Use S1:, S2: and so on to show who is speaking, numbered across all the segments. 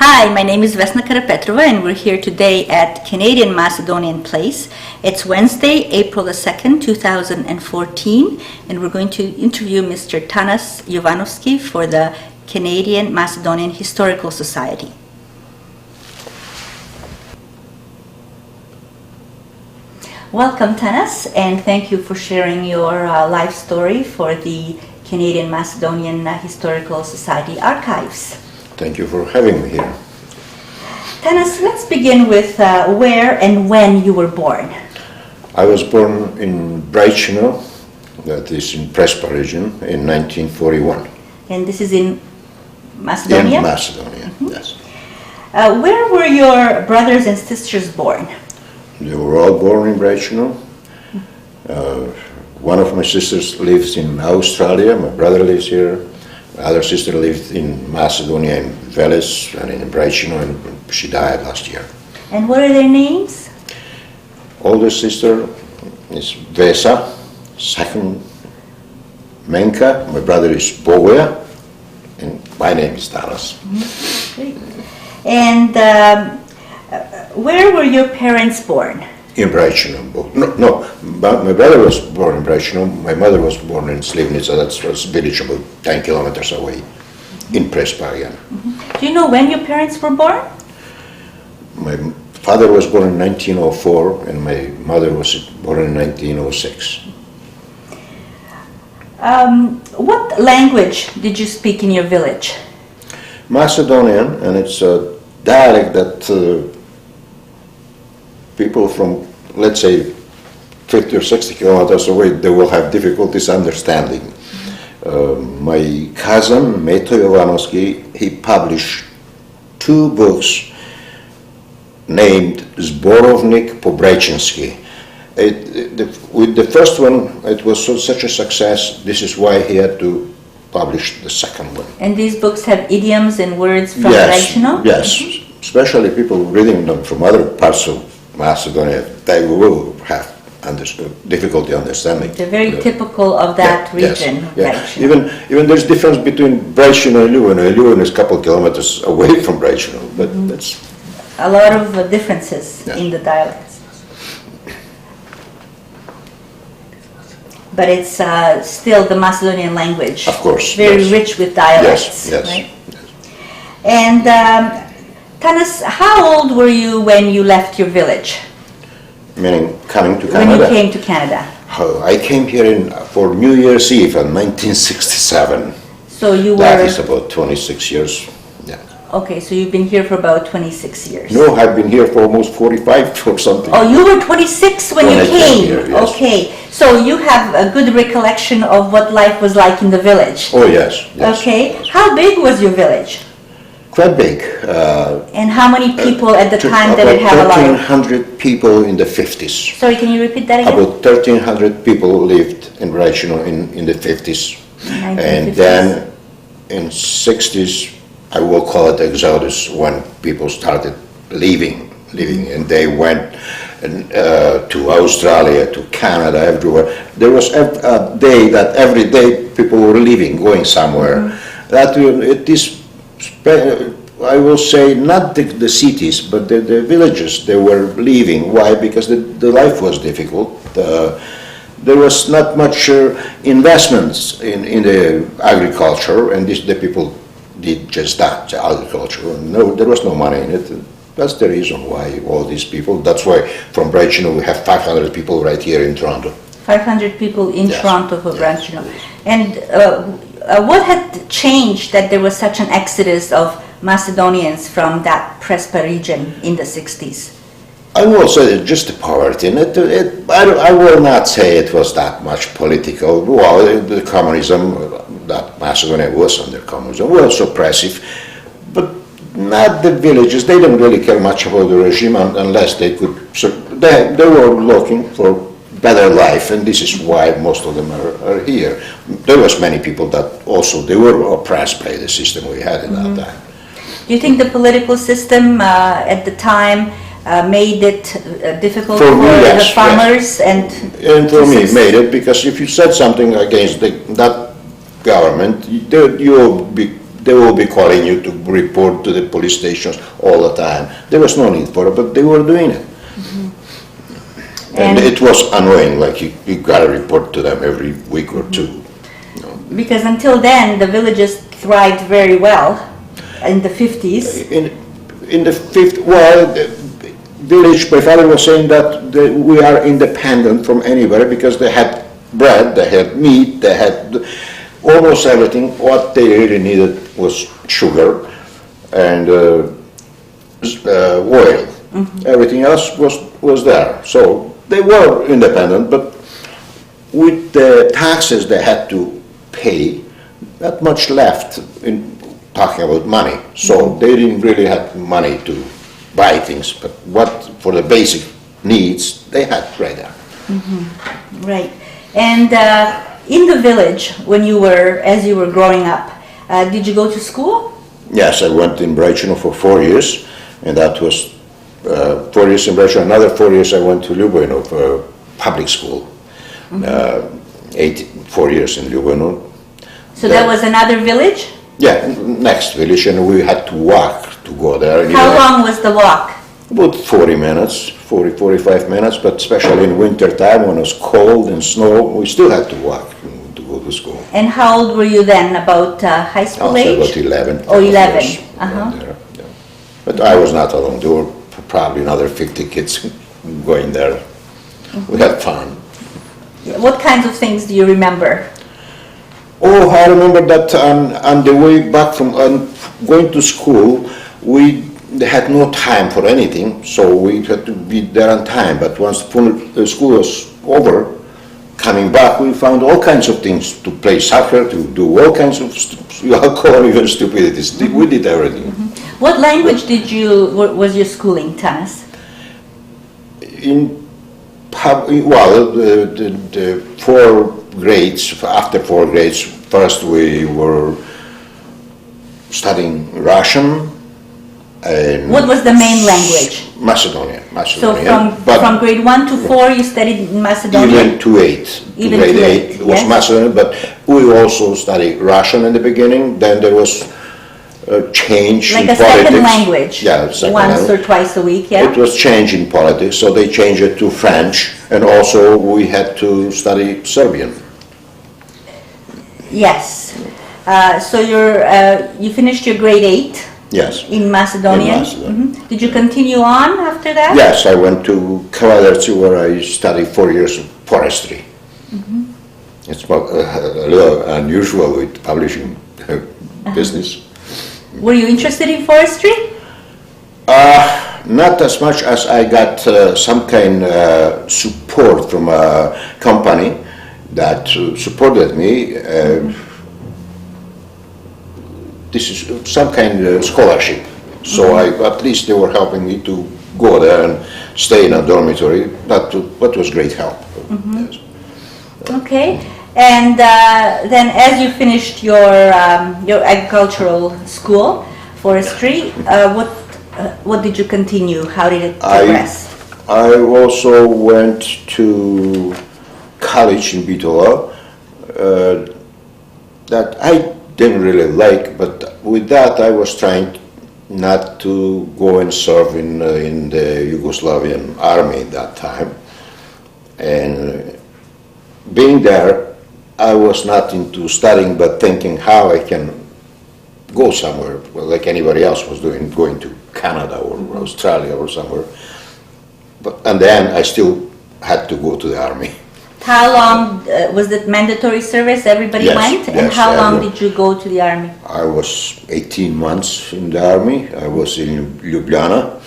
S1: Hi, my name is Vesna Karapetrova and we're here today at Canadian Macedonian Place. It's Wednesday, April the 2nd, 2014, and we're going to interview Mr. Tanas Jovanovski for the Canadian Macedonian Historical Society. Welcome, Tanas, and thank you for sharing your life story for the Canadian Macedonian Historical Society archives.
S2: Thank you for having me here.
S1: Tanas, let's begin with where and when you were born.
S2: I was born in Braichino, that is in Prespa region, in 1941.
S1: And this is in Macedonia?
S2: In Macedonia, yes.
S1: Where were your brothers and sisters born?
S2: They were all born in Braichino. One of my sisters lives in Australia, my brother lives here. My other sister lived in Macedonia, in Veles, and in Braichino, and she died last year.
S1: And what are their names?
S2: Older sister is Vesna, second Menka, my brother is Bogoja, and my name is Tanas.
S1: Great. And where were your parents born?
S2: In Braichino. No, my brother was born in Braichino. My mother was born in Slivnica, that's a village about 10 kilometers away, in Prespa again.
S1: Do you know when your parents were born?
S2: My father was born in 1904, and my mother was born in 1906.
S1: What language did you speak in your village?
S2: Macedonian, and it's a dialect that people from, let's say, 50 or 60 kilometers away, they will have difficulties understanding. My cousin, Meto Jovanovski, he published 2 books named Zborovnik po Braičinski. With the first one, it was such a success, this is why he had to publish the second one.
S1: And these books have idioms and words from Braichino?
S2: Yes, especially people reading them from other parts of Macedonia, they will have difficulty understanding.
S1: They're very typical of that region.
S2: Yes, yeah. Even there's difference between Braichino and Ljubljana. Ljubljana is a couple of kilometers away from Braichino, but that's
S1: a lot of differences in the dialects. But it's still the Macedonian language.
S2: Of course.
S1: Very rich with dialects.
S2: Yes.
S1: Right? And Tanas, how old were you when you left your village?
S2: Meaning coming to Canada?
S1: When you came to Canada.
S2: I came here for New Year's Eve in 1967.
S1: So you were...
S2: That is about 26 years. Yeah.
S1: Okay, so you've been here for about 26 years.
S2: No, I've been here for almost 45 or something.
S1: Oh, you were 26 when you came?
S2: Here, yes.
S1: Okay, so you have a good recollection of what life was like in the village?
S2: Oh, yes.
S1: Okay, how big was your village?
S2: Quite big.
S1: And how many people at the time did it have a lot?
S2: 1,300 people in the 50s.
S1: Sorry, can you repeat that again?
S2: About 1,300 people lived in Braichino in the 50s. And then in 60s, I will call it exodus, when people started leaving, and they went to Australia, to Canada, everywhere. There was a day that every day people were leaving, going somewhere. That it is, I will say, not the cities, but the villages, they were leaving. Why? Because the life was difficult. There was not much investments in the agriculture, and the people did just that, agriculture. No, there was no money in it. That's the reason why all these people, that's why from Braichino we have 500 people right here in Toronto.
S1: 500 people in Toronto for Braichino. And what had changed that there was such an exodus of Macedonians from that Prespa region in the 60s?
S2: I will say just the poverty. I will not say it was that much political. Well, the communism, that Macedonia was under communism, was oppressive, but not the villages. They didn't really care much about the regime unless they could. So they were looking for better life, and this is why most of them are here. There was many people that also they were oppressed by the system we had at that time.
S1: Do you think the political system at the time made it difficult for the farmers?
S2: And for me, it made it, because if you said something against that government, they will be calling you to report to the police stations all the time. There was no need for it, but they were doing it. And it was annoying, like you got to report to them every week or two.
S1: Because until then, the villages thrived very well in the 50s.
S2: In the 50s, well, the village, my father was saying that we are independent from anywhere because they had bread, they had meat, they had almost everything. What they really needed was sugar and oil. Everything else was there. So they were independent, but with the taxes they had to pay, not much left in talking about money. So they didn't really have money to buy things, but what for the basic needs they had right there.
S1: Right. And in the village, as you were growing up, did you go to school?
S2: Yes, I went in Braichino for 4 years, and that was 4 years in Braichino. Another 4 years I went to Ljubljana for public school. 4 years in Ljubljana.
S1: So that was another village?
S2: Yeah, next village, and we had to walk to go there.
S1: How long was the walk?
S2: About 40 minutes, 45 minutes, but especially in winter time when it was cold and snow, we still had to walk to go to school.
S1: And how old were you then? About high school age?
S2: About 11.
S1: Oh, 11.
S2: Years there, yeah. But I was not alone. There were probably another 50 kids going there. We had fun.
S1: What kinds of things do you remember?
S2: Oh, I remember that on the way back from going to school, we had no time for anything, so we had to be there on time. But once the school was over, coming back, we found all kinds of things to play soccer, to do all kinds of alcohol, even stupidities. We did everything.
S1: What language was your schooling, Tanas?
S2: The 4 grades, after 4 grades, first we were studying Russian. And
S1: what was the main language?
S2: Macedonian.
S1: So from grade 1 to 4 you studied Macedonian?
S2: Even to 8.
S1: Even
S2: grade
S1: to
S2: 8 was
S1: yes?
S2: Macedonian, but we also studied Russian in the beginning. Then there was a change
S1: like
S2: in
S1: a
S2: politics.
S1: second language?
S2: Yeah, second
S1: Once
S2: language.
S1: or twice a week, yeah?
S2: It was change in politics, so they changed it to French, and also we had to study Serbian.
S1: Yes. So you finished your grade 8?
S2: Yes.
S1: In Macedonia?
S2: In Macedonia.
S1: Did you continue on after that?
S2: Yes, I went to Karapetrova where I studied 4 years of forestry. It's a little unusual with publishing business.
S1: Were you interested in forestry?
S2: Not as much as I got some kind of support from a company that supported me. This is some kind of scholarship. So at least they were helping me to go there and stay in a dormitory. That was great help. Yes.
S1: Okay. And then as you finished your agricultural school, forestry, what did you continue? How did it progress?
S2: I also went to college in Bitola that I didn't really like, but with that I was trying not to go and serve in the Yugoslavian army at that time. And being there, I was not into studying, but thinking how I can go somewhere, well, like anybody else was doing, going to Canada or Australia or somewhere. And then I still had to go to the army.
S1: How long was it mandatory service? Everybody went? And how long did you go to the army?
S2: I was 18 months in the army. I was in Ljubljana.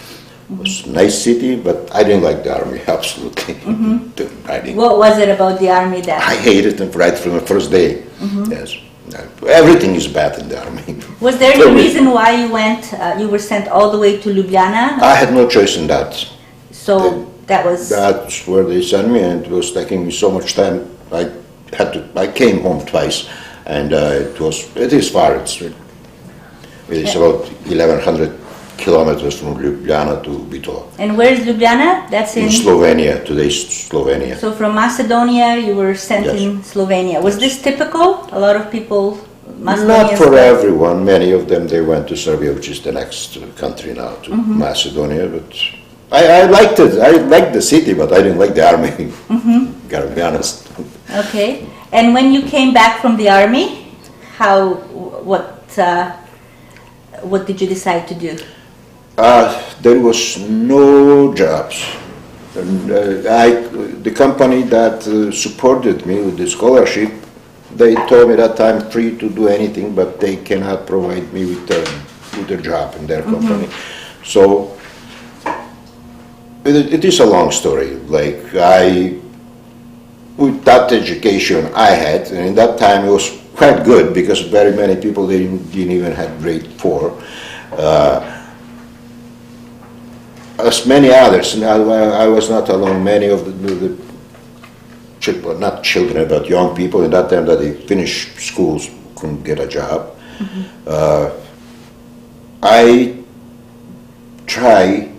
S2: It was a nice city, but I didn't like the army, absolutely.
S1: What was it about the army that?
S2: I hated it right from the first day. Yes. Everything is bad in the army.
S1: Was there any reason why you went, you were sent all the way to Ljubljana?
S2: I had no choice in that.
S1: So
S2: that's where they sent me, and it was taking me so much time. I came home twice, and it is far. It's about 1,100 kilometers from Ljubljana to Bitola.
S1: And where is Ljubljana? That's in
S2: Slovenia, today's Slovenia.
S1: So from Macedonia you were sent in Slovenia. Was this typical? A lot of people Macedonians?
S2: Not for everyone. Many of them, they went to Serbia, which is the next country now to Macedonia. But I liked it. I liked the city, but I didn't like the army. Gotta be honest.
S1: Okay. And when you came back from the army, what did you decide to do?
S2: There was no jobs. And, the company that supported me with the scholarship, they told me that I'm free to do anything, but they cannot provide me with a job in their company. So it is a long story. Like with that education I had, and in that time it was quite good because very many people they didn't even have grade 4. As many others, and I was not alone. Many of the not children, but young people in that time that they finished schools couldn't get a job. I tried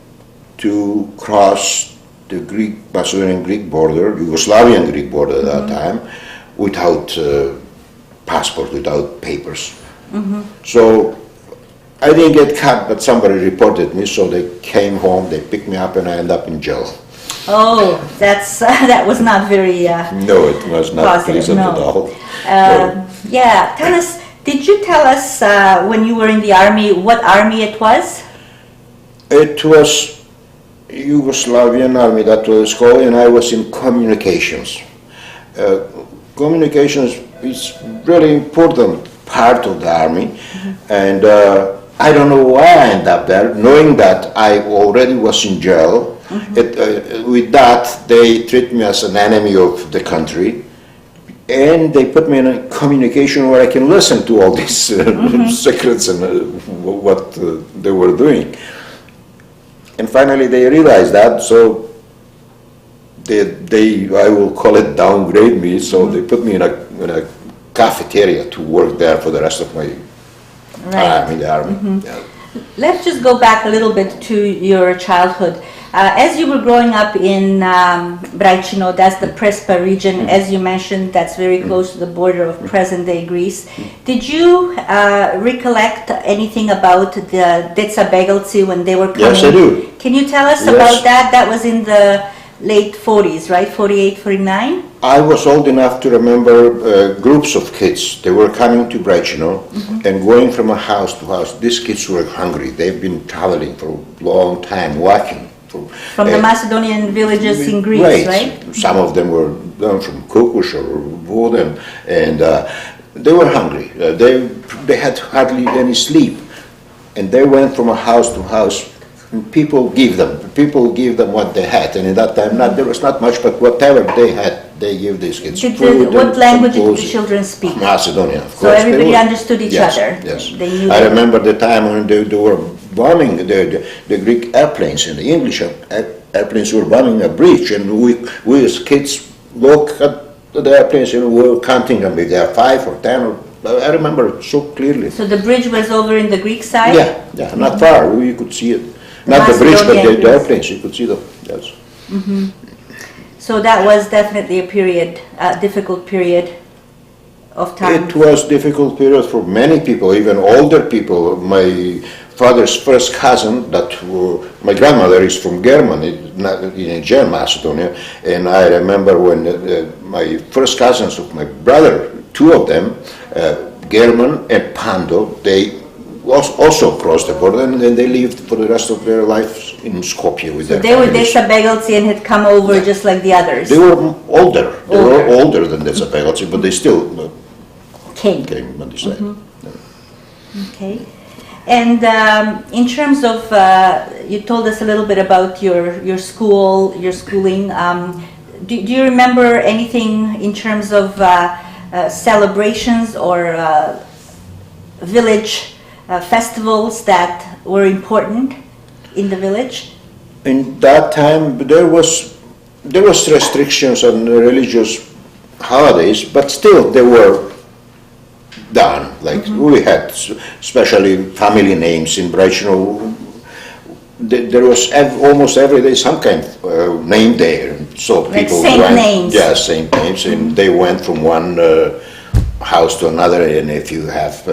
S2: to cross the Macedonian Greek border, Yugoslavian Greek border at that time, without passport, without papers. So I didn't get caught, but somebody reported me, so they came home, they picked me up, and I ended up in jail.
S1: Oh, that was not very
S2: no, it was not
S1: positive,
S2: pleasant
S1: no.
S2: at all.
S1: Yeah, Tanas, did you tell us when you were in the army what army it was?
S2: It was Yugoslavian army, that was called, and I was in communications. Communications is really important part of the army, and I don't know why I ended up there, knowing that I already was in jail. With that, they treat me as an enemy of the country, and they put me in a communication where I can listen to all these secrets and what they were doing. And finally, they realized that, so they I will call it downgrade me. So they put me in a cafeteria to work there for the rest of my time in the army. Yeah.
S1: Let's just go back a little bit to your childhood. As you were growing up in Braichino, that's the Prespa region, as you mentioned, that's very close to the border of present-day Greece. Did you recollect anything about the Deca Begelci when they were coming?
S2: Yes, I do.
S1: Can you tell us about that? That was in the late 40s, right? 48, 49?
S2: I was old enough to remember groups of kids. They were coming to Braichino and going from a house to house. These kids were hungry. They've been traveling for a long time, walking.
S1: From the Macedonian villages in Greece, right?
S2: Some of them were from Kukush or Voden, and they were hungry. They had hardly any sleep, and they went from a house to house. And people give them what they had, and in that time there was not much, but whatever they had, they give these kids food.
S1: What language did the children speak?
S2: Macedonian, of course.
S1: So everybody understood each other.
S2: Yes.
S1: They knew
S2: I remember the time when they were bombing the Greek airplanes, and the English airplanes were bombing a bridge, and we as kids look at the airplanes and we were counting them, if they are 5 or 10 or. I remember it so clearly.
S1: So the bridge was over in the Greek side?
S2: Yeah, not far. We could see it. Not the bridge, but the airplanes. You could see them. Yes.
S1: So that was definitely a difficult period of time.
S2: It was difficult period for many people, even older people. My father's first cousin, my grandmother is from Germany, in German Macedonia, and I remember when my first cousins of my brother, 2 of them, German and Pando, they also crossed the border, and then they lived for the rest of their lives in Skopje with their families.
S1: They were Deca Begelci and had come over just like the others.
S2: They were older. They were older than Deca Begelci, but they still came on this side.
S1: Okay. And in terms of, you told us a little bit about your schooling. Do you remember anything in terms of celebrations or village festivals that were important in the village?
S2: In that time, there was restrictions on religious holidays, but still they were done. Like we had, especially family names in Braichino. There was almost every day some kind of name there, so
S1: like
S2: people
S1: same
S2: went.
S1: Names.
S2: Yeah, same names, and they went from one house to another, and if you have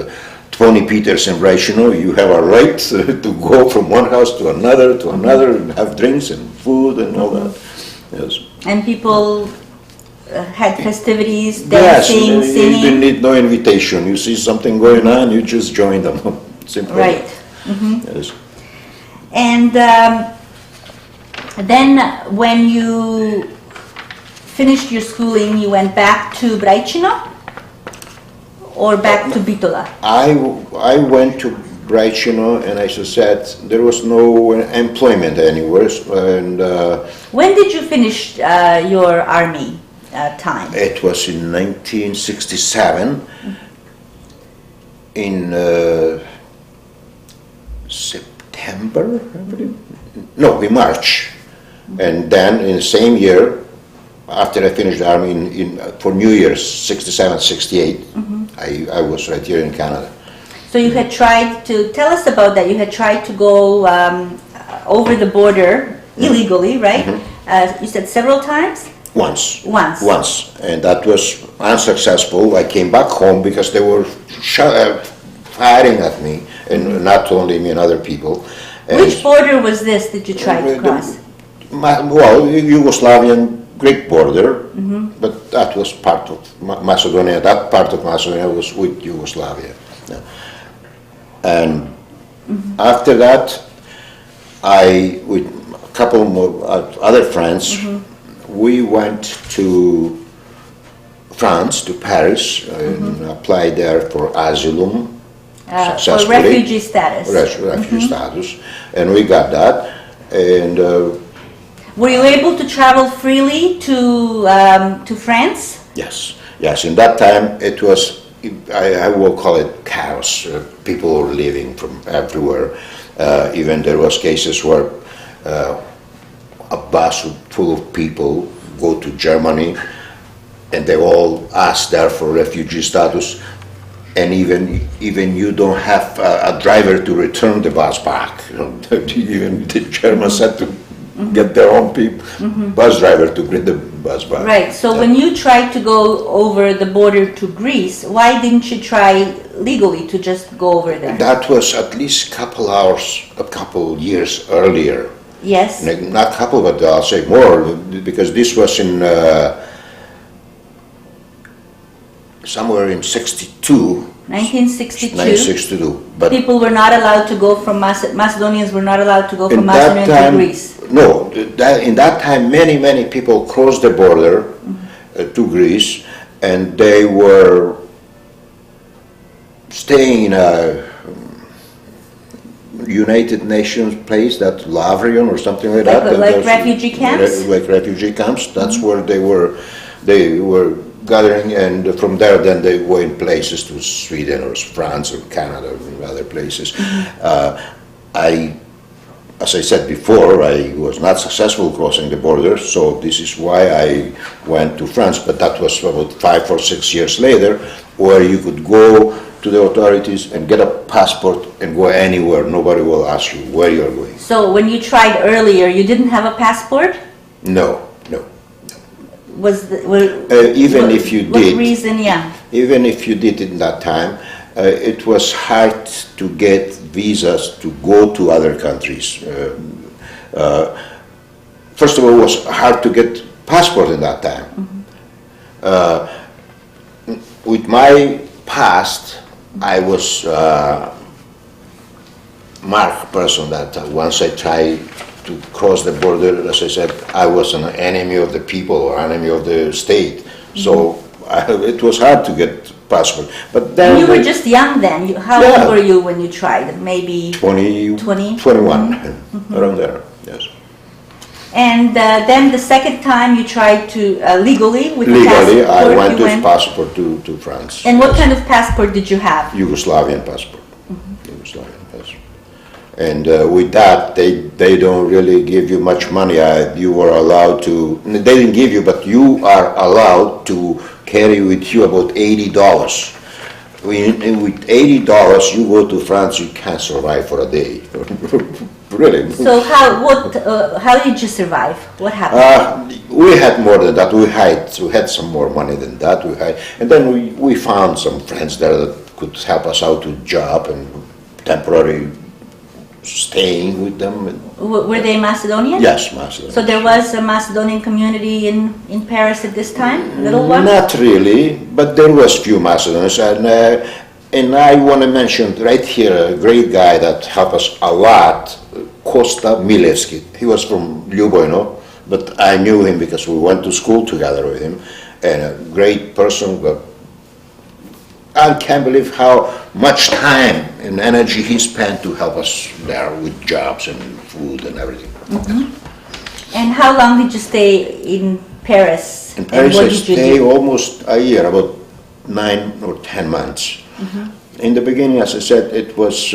S2: 20 Peters in Braichino, you have a right to go from one house to another, and have drinks and food and all that. Yes.
S1: And people had festivities,
S2: Yes,
S1: dancing,
S2: you
S1: singing.
S2: didn't need no invitation. You see something going on, you just join them. Simple.
S1: Right.
S2: Yes.
S1: And then when you finished your schooling, you went back to Braichino or back to Bitola?
S2: I went to Braichino, and as I said, there was no employment anywhere. And
S1: When did you finish your army time?
S2: it was in 1967, in September, I believe. No, in March. And then in the same year, after I finished the army for New Year's, 67, 68, I was right here in Canada.
S1: So you had tried to, tell us about that, you had tried to go over the border illegally, right? You said several times?
S2: Once.
S1: Once.
S2: Once. And that was unsuccessful. I came back home because they were firing at me, and not only me and other people. And
S1: Which border was this that you tried to cross?
S2: Well, Yugoslavian Greek border, but that was part of Macedonia. That part of Macedonia was with Yugoslavia. Yeah. And after that, I, with a couple more other friends, we went to France, to Paris, and applied there for asylum.
S1: For refugee status.
S2: Refugee status, and we got that. And
S1: were you able to travel freely to France?
S2: yes, yes. In that time, it was, I will call it chaos. People were leaving from everywhere. Even there was cases where a bus full of people go to Germany, and they all ask there for refugee status. And even you don't have a driver to return the bus back. Even the Germans had to get their own bus driver to bring the bus back.
S1: Right. So when you tried to go over the border to Greece, why didn't you try legally to just go over there?
S2: That was at least a couple years earlier.
S1: Yes.
S2: Not couple, but I'll say more, because this was in somewhere in
S1: 1962.
S2: 1962. But
S1: people were not allowed to go from Macedonians were not allowed to go from
S2: in that
S1: Macedonia
S2: time,
S1: to Greece.
S2: No, in that time, many people crossed the border to Greece, and they were staying in a United Nations place, that Lavrion or something like that.
S1: Like refugee camps?
S2: Like refugee camps. That's where they were gathering, and from there then they were in places to Sweden or France or Canada and other places. As I said before, I was not successful crossing the border, so this is why I went to France, but that was about 5 or 6 years later, where you could go to the authorities and get a passport and go anywhere. Nobody will ask you where you're going.
S1: So when you tried earlier, you didn't have a passport?
S2: No.
S1: Even
S2: if you did,
S1: what reason? Yeah.
S2: Even if you did in that time, it was hard to get visas to go to other countries. First of all, it was hard to get passport in that time. With my past, I was marked person that once I tried to cross the border, as I said, I was an enemy of the people or enemy of the state. So it was hard to get passport. But then
S1: you were just young then. How old were you when you tried? Maybe
S2: 21, around there. Yes.
S1: And then the second time you tried to legally with
S2: legally,
S1: the passport.
S2: I went with passport to France.
S1: And what kind of passport did you have?
S2: Yugoslavian passport. Yugoslavian passport. And with that, they don't really give you much money. You were allowed to, they didn't give you, but you are allowed to carry with you about $80. With $80, you go to France, you can't survive for a day. really.
S1: So how did you survive? What happened?
S2: We had more than that. We had some more money than that. And then we found some friends there that could help us out with job and temporary staying with them.
S1: Were they Macedonian?
S2: Yes, Macedonian.
S1: So there was a Macedonian community in Paris at this time, little one?
S2: Not really, but there was few Macedonians, and I want to mention right here a great guy that helped us a lot, Kosta Milevski. He was from Ljubojno, but I knew him because we went to school together with him, and a great person. But I can't believe how much time and energy he spent to help us there with jobs and food and everything.
S1: Mm-hmm. And how long did you stay in Paris?
S2: In Paris I stayed almost a year, about 9 or 10 months. Mm-hmm. In the beginning, as I said, it was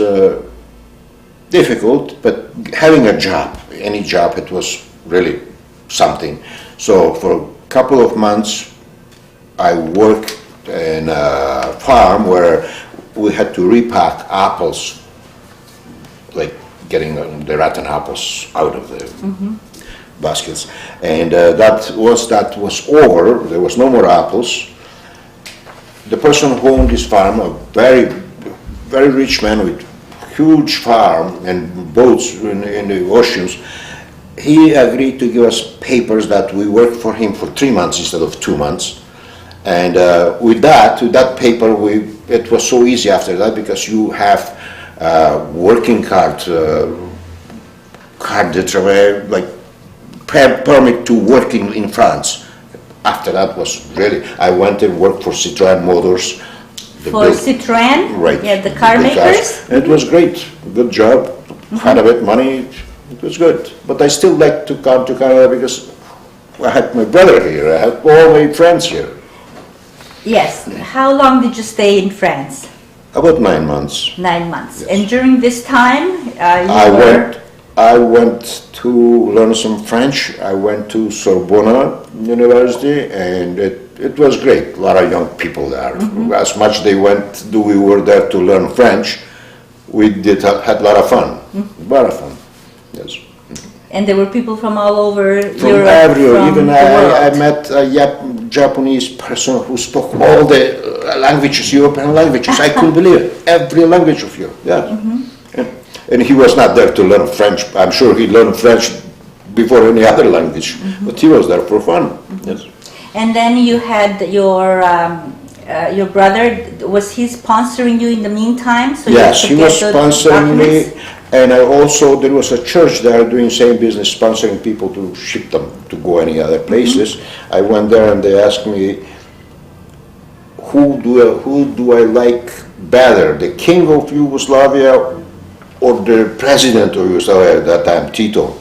S2: difficult, but having a job, any job, it was really something. So for a couple of months, I worked in a farm where we had to repack apples, like getting the rotten apples out of the baskets. And that was over. There was no more apples. The person who owned this farm, a very, very rich man with huge farm and boats in the oceans, he agreed to give us papers that we worked for him for 3 months instead of 2 months. And with that paper, it was so easy after that because you have working card de travail, like permit to working in France. After that was really, I went and worked for Citroën Motors.
S1: For Citroën?
S2: Right.
S1: Yeah, the car makers?
S2: It was great, good job, had a bit money, it was good. But I still like to come to Canada because I had my brother here, I had all my friends here.
S1: Yes. How long did you stay in France?
S2: About 9 months.
S1: 9 months.
S2: Yes.
S1: And during this time,
S2: I went to learn some French. I went to Sorbonne University, and it was great. A lot of young people there. As much we were there to learn French, we had a lot of fun. A lot of fun, yes.
S1: And there were people from all over
S2: From
S1: Europe,
S2: everywhere. Even I
S1: world.
S2: met a Japanese person who spoke all the languages, European languages. I couldn't believe it. Every language of Europe, yeah. And he was not there to learn French. I'm sure he learned French before any other language, but he was there for fun. Yes.
S1: And then you had your brother. Was he sponsoring you in the meantime? So
S2: Yes,
S1: you
S2: he
S1: could
S2: was
S1: get those
S2: sponsoring
S1: documents?
S2: me, and there was a church there doing same business, sponsoring people to ship them to go any other places. I went there and they asked me, who do I like better, the king of Yugoslavia or the president of Yugoslavia at that time, Tito?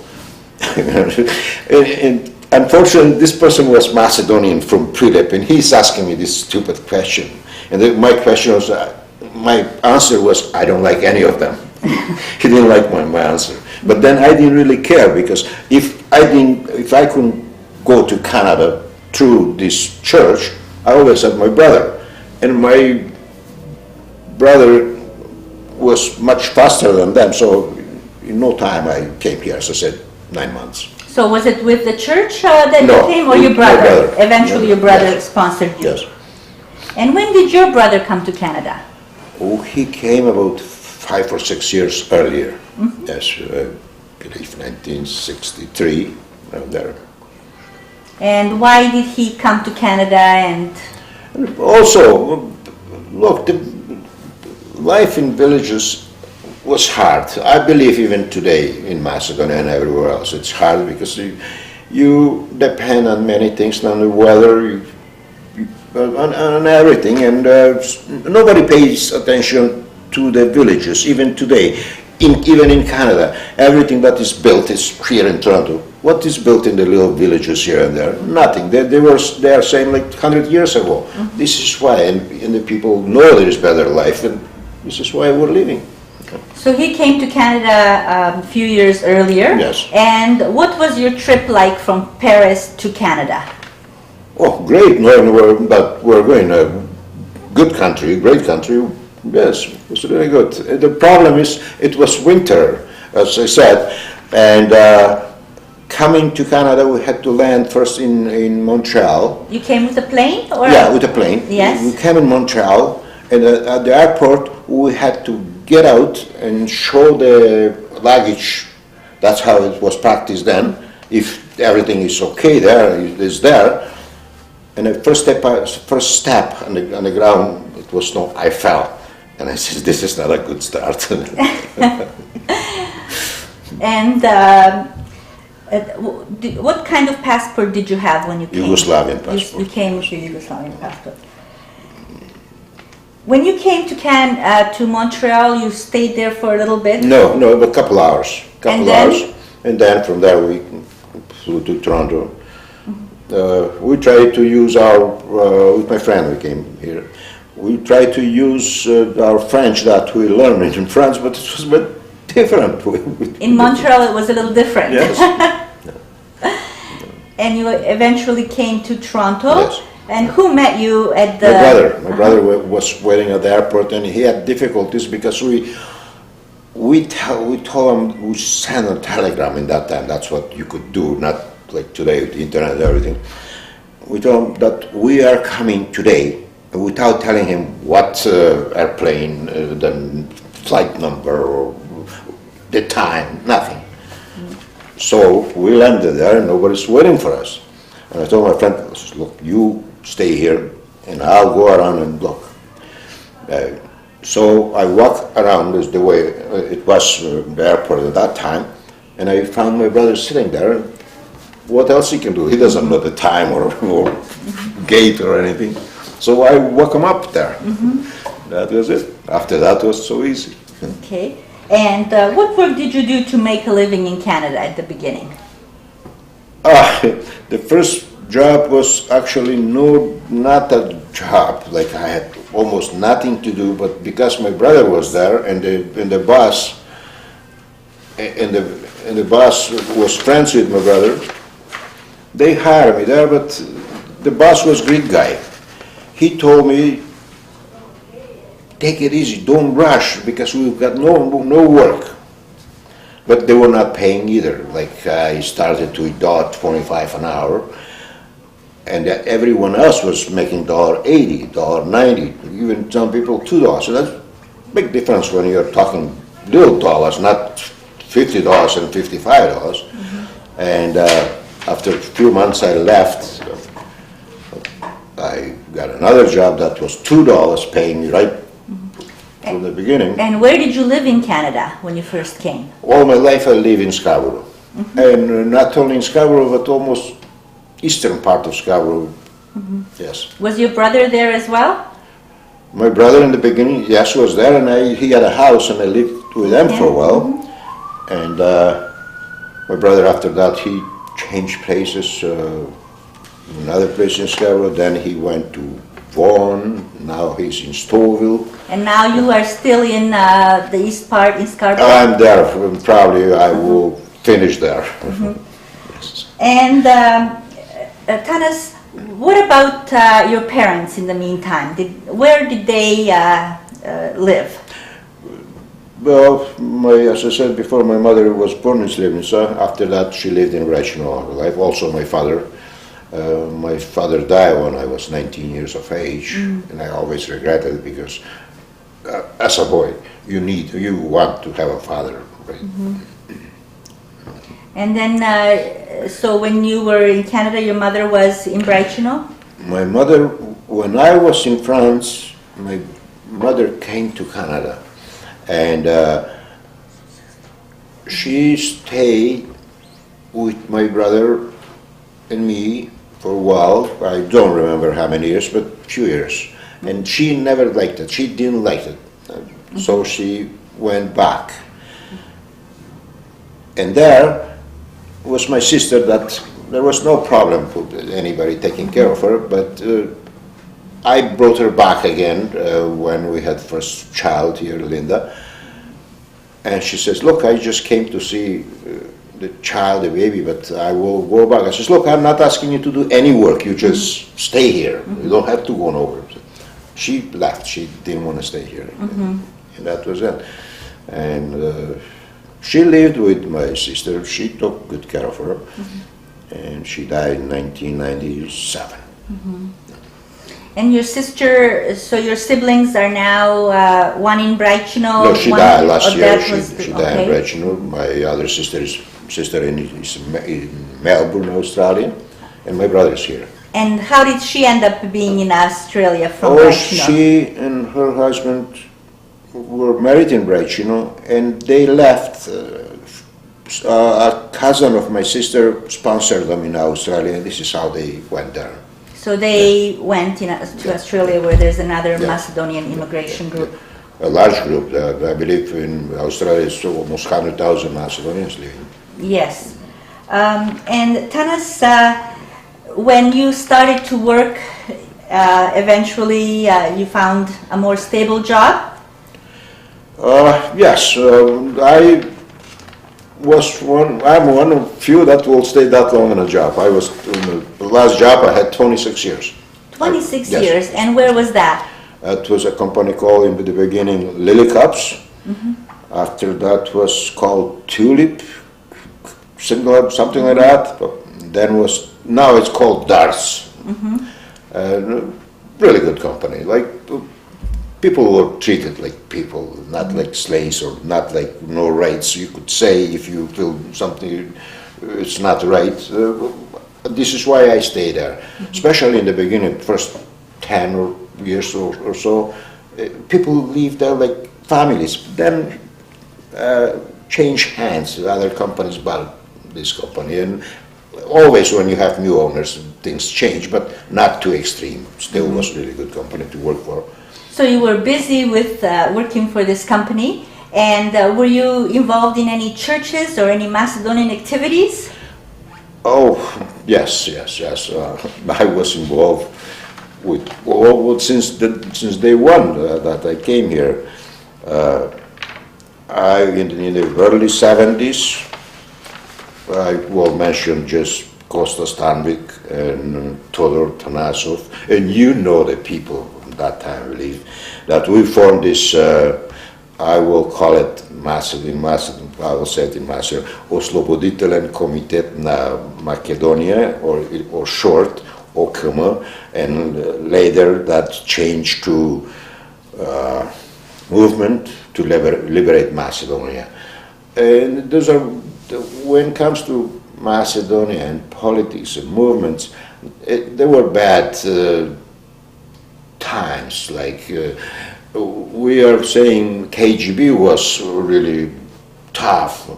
S2: and unfortunately, this person was Macedonian from Prilep, and he's asking me this stupid question. And my answer was, I don't like any of them. He didn't like my answer. But then I didn't really care, because if I couldn't go to Canada through this church, I always had my brother. And my brother was much faster than them, so in no time I came here, as I said, 9 months.
S1: So was it with the church that
S2: No,
S1: you came, or your
S2: my
S1: brother?
S2: brother.
S1: Eventually your brother
S2: Yes.
S1: sponsored you.
S2: Yes.
S1: And when did your brother come to Canada?
S2: Oh, he came about 5 or 6 years earlier. Yes, I believe 1963, around there.
S1: And why did he come to Canada? And
S2: Also, look, the life in villages was hard. I believe even today in Macedonia and everywhere else it's hard, because you depend on many things, on the weather, on everything, and nobody pays attention to the villages, even today. Even in Canada, everything that is built is here in Toronto. What is built in the little villages here and there? Nothing. They are saying like 100 years ago. This is why, and the people know there is better life, and this is why we're living.
S1: so he came to Canada a few years earlier.
S2: Yes.
S1: And what was your trip like from Paris to Canada?
S2: Oh, great! But we're going a good country, great country. Yes, it was really good. The problem is, it was winter, as I said. And coming to Canada, we had to land first in Montreal.
S1: You came with a plane? Or
S2: Yeah, with a plane.
S1: Yes.
S2: We came in Montreal, and at the airport, we had to get out and show the luggage. That's how it was practiced then. If everything is okay there, it is there. And the first step on the ground, it was snow. I fell, and I said, "This is not a good start."
S1: And what kind of passport did you have when you came?
S2: Yugoslavian passport.
S1: You came with your Yugoslavian passport. When you came to Montreal, you stayed there for a little bit?
S2: No, a couple hours. And then from there we flew to Toronto. We tried to use with my friend we came here, we tried to use our French that we learned in France, but it was a bit different.
S1: In Montreal it was a little different.
S2: Yes.
S1: And you eventually came to Toronto?
S2: Yes.
S1: And who met you at the...
S2: My brother was waiting at the airport, and he had difficulties because we told him, we sent a telegram in that time. That's what you could do, not like today with the internet and everything. We told him that we are coming today, without telling him what airplane, the flight number, or the time, nothing. So we landed there, and nobody's waiting for us. And I told my friend, "Look, you stay here, and I'll go around and look." So I walked around the way it was the airport at that time, and I found my brother sitting there. What else he can do? He doesn't know the time or gate or anything. So I woke him up there. That was it. After that, it was so easy.
S1: Okay. And what work did you do to make a living in Canada at the beginning?
S2: The first job was actually not a job. Like I had almost nothing to do, but because my brother was there and the boss was friends with my brother, they hired me there. But the boss was a Greek guy. He told me, "Take it easy, don't rush, because we've got no work." But they were not paying either. Like I started to $1.25 an hour, and everyone else was making $1.80, $1.90, even some people $2. So that's a big difference when you're talking little dollars, not $50 and $55. And after a few months I left. I got another job that was $2 paying me right from the beginning.
S1: And where did you live in Canada when you first came?
S2: All my life I live in Scarborough. And not only in Scarborough, but almost eastern part of Scarborough. Yes.
S1: Was your brother there as well?
S2: My brother in the beginning, yes, was there, and he had a house, and I lived with them for a while. And my brother, after that, he changed places, another place in Scarborough, then he went to Vaughan, now he's in Stouffville.
S1: And now you are still in the east part in Scarborough?
S2: I'm there, probably I will finish there. Yes.
S1: And Tanas, what about your parents in the meantime? Where did they live?
S2: Well, as I said before, my mother was born in Srebrenica. After that, she lived in Braichino all her life. Also, my father. My father died when I was 19 years of age, and I always regretted it because, as a boy, you want to have a father, right?
S1: And then, so when you were in Canada, your mother was in Braichino?
S2: My mother, when I was in France, my mother came to Canada, and she stayed with my brother and me for a while. I don't remember how many years, but a few years. And she never liked it. She didn't like it. So she went back. And there was my sister that there was no problem with anybody taking care of her, but I brought her back again when we had first child here, Linda. And she says, "Look, I just came to see the child, the baby, but I will go back." I says, "Look, I'm not asking you to do any work. You just stay here. You don't have to go nowhere." She left. She didn't want to stay here. And that was it. And She lived with my sister. She took good care of her, and she died in 1997.
S1: And your sister, so your siblings are now one in Braichino?
S2: No, she died last year. She
S1: Okay.
S2: died in Braichino. My other sister is in Melbourne, Australia, and my brother is here.
S1: And how did she end up being in Australia from
S2: Oh,
S1: Braichino?
S2: she and her husband were married in Braichino, and they left. A cousin of my sister sponsored them in Australia, and this is how they went there.
S1: So they went to Australia, where there's another
S2: Yeah.
S1: Macedonian immigration group.
S2: A large group. I believe in Australia it's almost 100,000 Macedonians living.
S1: Yes. And Tanas, when you started to work, eventually you found a more stable job?
S2: Yes, I'm one of few that will stay that long in a job. I was in the last job I had 26 years.
S1: 26
S2: Yes.
S1: years, and where was that?
S2: It was a company called in the beginning Lily Cups. After that was called Tulip, something like that. But then now it's called Darts. Really good company. Like people were treated like people, not like slaves or not like no rights. You could say if you feel something it's not right. This is why I stay there, especially in the beginning, first 10 years or so. People live there like families. Then change hands. Other companies bought this company, and always when you have new owners, things change, but not too extreme. Still was really good company to work for.
S1: So you were busy with working for this company, and were you involved in any churches or any Macedonian activities?
S2: Oh, yes. I was involved with since day one that I came here. In the early 70s, I will mention just Kostas Tanvik and Todor Tanasov, and you know the people that time, I believe, that we formed this, I will call it I will say it in Macedon, Osloboditelен Komitet na Macedonia, or short, OKM, and later that changed to movement to liberate Macedonia. And those are, when it comes to Macedonia and politics and movements, there were bad times, like we are saying KGB was really tough.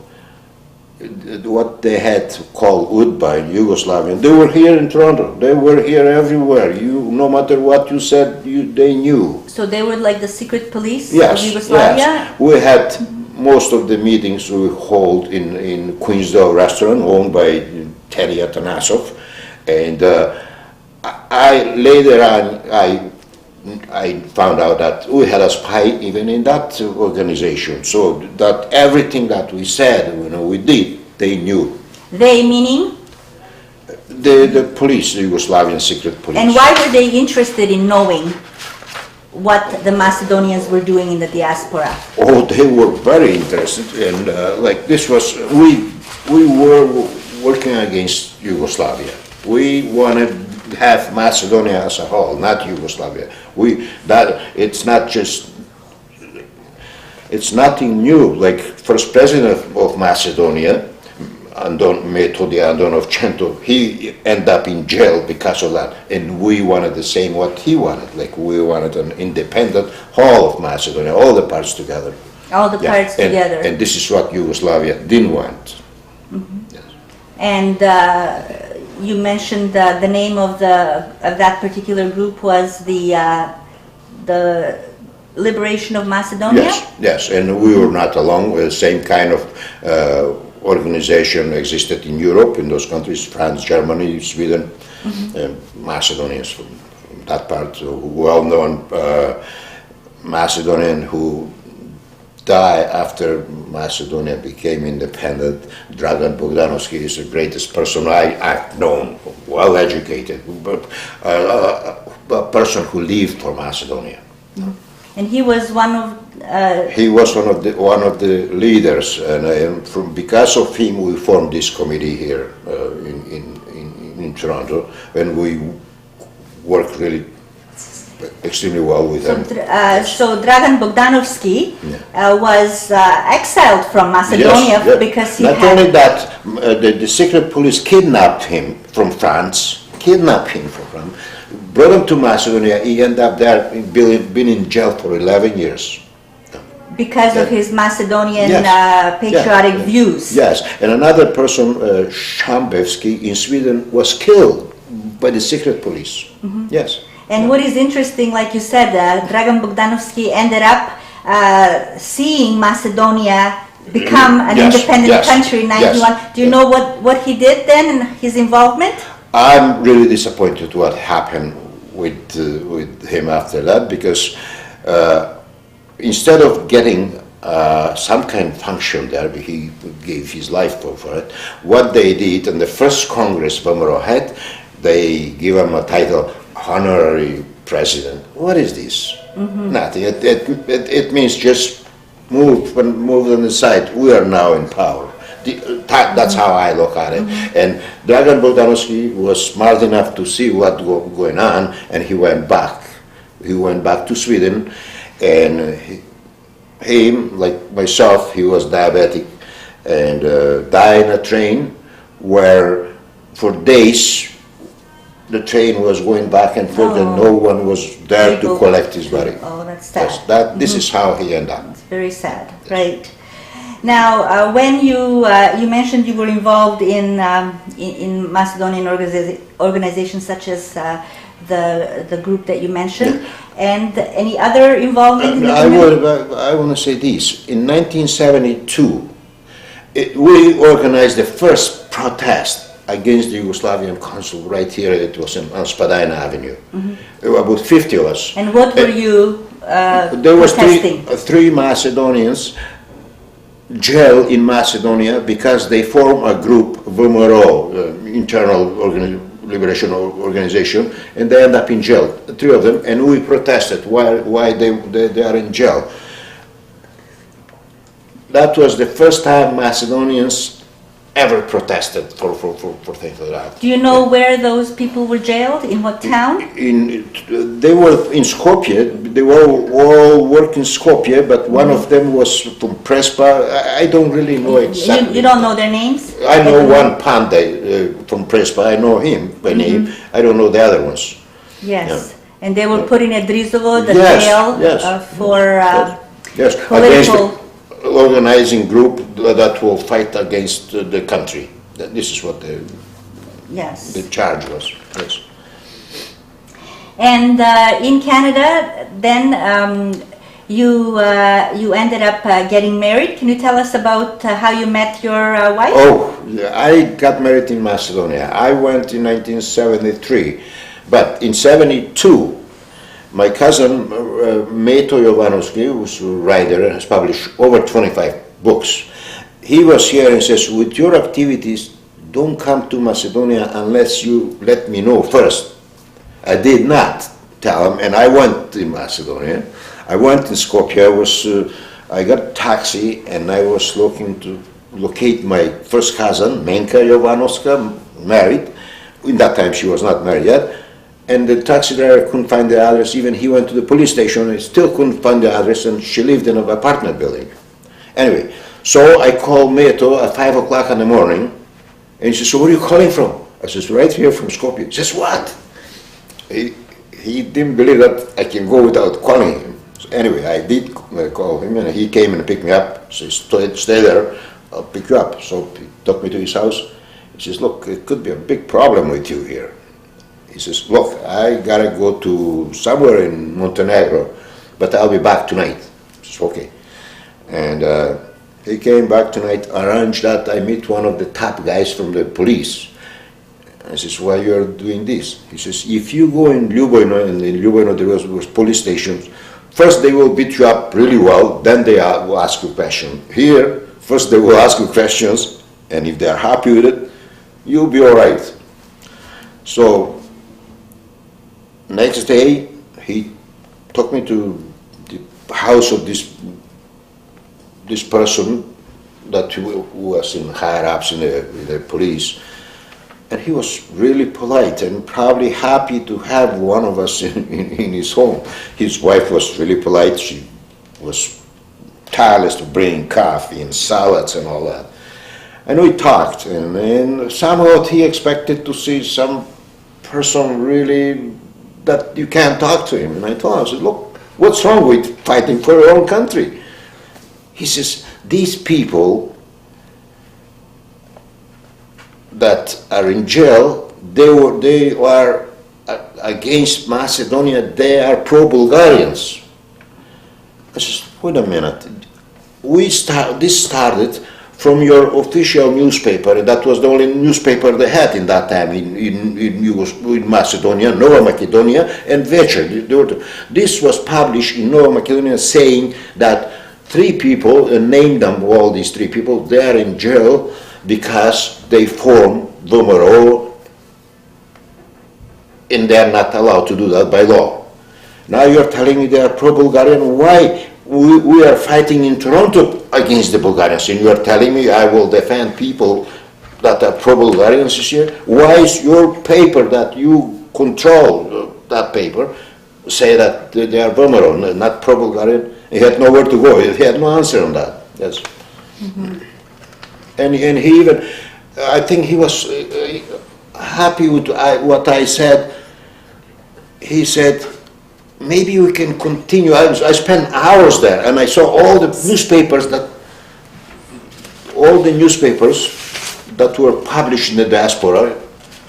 S2: What they had called UDBA in Yugoslavian, they were here in Toronto, they were here everywhere. No matter what you said, they knew.
S1: So they were like the secret police
S2: Yes,
S1: of Yugoslavia?
S2: yes. We had most of the meetings we hold in Queensdale restaurant owned by Telia Tanasov, and later on I found out that we had a spy even in that organization, so that everything that we said, we did, they knew.
S1: They meaning?
S2: The police, the Yugoslavian secret police.
S1: And why were they interested in knowing what the Macedonians were doing in the diaspora?
S2: Oh, they were very interested, and like this was, we were working against Yugoslavia. We wanted to have Macedonia as a whole, not Yugoslavia. It's nothing new. Like first president of Macedonia, Metodi Andonovchenko, he ended up in jail because of that, and we wanted the same what he wanted. Like we wanted an independent whole of Macedonia, all the parts together.
S1: All the parts together.
S2: And this is what Yugoslavia didn't want. Yes.
S1: And you mentioned the name of that particular group was the Liberation of Macedonia?
S2: Yes, and we were not alone. The same kind of organization existed in Europe, in those countries, France, Germany, Sweden, Macedonians from that part, well-known Macedonian who died after Macedonia became independent. Dragan Bogdanovski is the greatest person I've known, well-educated, but a person who lived for Macedonia.
S1: And he was one of
S2: He was one of the leaders, and because of him, we formed this committee here in Toronto, and we worked really extremely well with them.
S1: So Dragan Bogdanovski was exiled from Macedonia because he
S2: Not only that, the secret police kidnapped him from France, brought him to Macedonia. He ended up there, been in jail for 11 years.
S1: Because of his Macedonian patriotic views.
S2: Yes, and another person, Shambevsky in Sweden, was killed by the secret police. Yes.
S1: And what is interesting, like you said, Dragan Bogdanovski ended up seeing Macedonia become an independent country in 1991. Do you know what he did then and his involvement?
S2: I'm really disappointed what happened with him after that, because instead of getting some kind of function there, he gave his life for it. What they did in the first Congress Vomero had, they give him a title, honorary president. What is this? Nothing. It means just move on the side. We are now in power. That's how I look at it. And Dragan Bogdanovski was smart enough to see what going on, and he went back. He went back to Sweden, and him, like myself, he was diabetic and died in a train where for days the train was going back and forth and no one was there to collect his body.
S1: Oh, that's sad.
S2: Yes, this is how he ended up.
S1: It's very sad, right. Now, when you mentioned you were involved in Macedonian organizations such as the group that you mentioned, and any other involvement in the community?
S2: I want to say this. In 1972, we organized the first protest against the Yugoslavian consul right here. It was on Spadina Avenue. There were about 50 of us.
S1: And what were you
S2: there was
S1: protesting?
S2: three Macedonians jailed in Macedonia because they formed a group, Vomero, internal liberation organization, and they end up in jail, the three of them, and we protested why they are in jail. That was the first time Macedonians ever protested for things like that.
S1: Do you know where those people were jailed? In what town?
S2: They were in Skopje. They were all working in Skopje, but one of them was from Prespa. I don't really know exactly.
S1: You don't know their names?
S2: I know one Pandey from Prespa. I know him by name. I don't know the other ones.
S1: Yes. And they were put in Edrizovo, the jail, for political...
S2: organizing group that will fight against the country. This is what the charge was. Yes.
S1: And in Canada, then you ended up getting married. Can you tell us about how you met your wife?
S2: Oh, yeah, I got married in Macedonia. I went in 1973, but in 72. My cousin, Meto Jovanovski, who's a writer and has published over 25 books, he was here and says, with your activities, don't come to Macedonia unless you let me know first. I did not tell him, and I went to Macedonia. I went in Skopje. I got a taxi, and I was looking to locate my first cousin, Menka Jovanovska, married. In that time, she was not married yet. And the taxi driver couldn't find the address. Even he went to the police station and still couldn't find the address, and she lived in an apartment building. Anyway, so I called Meto at 5 o'clock in the morning, and he says, so where are you calling from? I says, right here from Skopje. He says, what? He didn't believe that I can go without calling him. So anyway, I did call him, and he came and picked me up. So he said, stay there, I'll pick you up. So he took me to his house. He says, look, it could be a big problem with you here. He says, look, I gotta go to somewhere in Montenegro, but I'll be back tonight. I says, okay. And he came back tonight, arranged that I meet one of the top guys from the police. I says, why you're doing this? He says, if you go in Ljubojno, and in Ljubojno there was police stations, first they will beat you up really well, then they will ask you questions. Here, first they will ask you questions, and if they're happy with it, you'll be all right. So, next day, he took me to the house of this person that who was in higher ups in the police, and he was really polite and probably happy to have one of us in his home. His wife was really polite. She was tireless to bring coffee and salads and all that. And we talked, and somehow he expected to see some person really that you can't talk to him. And I told him, I said, look, what's wrong with fighting for your own country? He says, these people that are in jail, they are against Macedonia, they are pro-Bulgarians. I said, wait a minute, this started from your official newspaper, and that was the only newspaper they had in that time in Macedonia, Nova Macedonia and Večer. This was published in Nova Macedonia saying that 3 people, and named them all these 3 people, they are in jail because they formed VMRO, and they are not allowed to do that by law. Now you're telling me they are pro-Bulgarian. Why? We are fighting in Toronto against the Bulgarians, and you are telling me I will defend people that are pro-Bulgarians this year? Why is your paper that you control, that paper, say that they are VMRO, not pro-Bulgarian? He had nowhere to go. He had no answer on that. Yes. Mm-hmm. And he even, I think he was happy with what I said. He said, maybe we can continue. I spent hours there, and I saw all the newspapers that were published in the diaspora,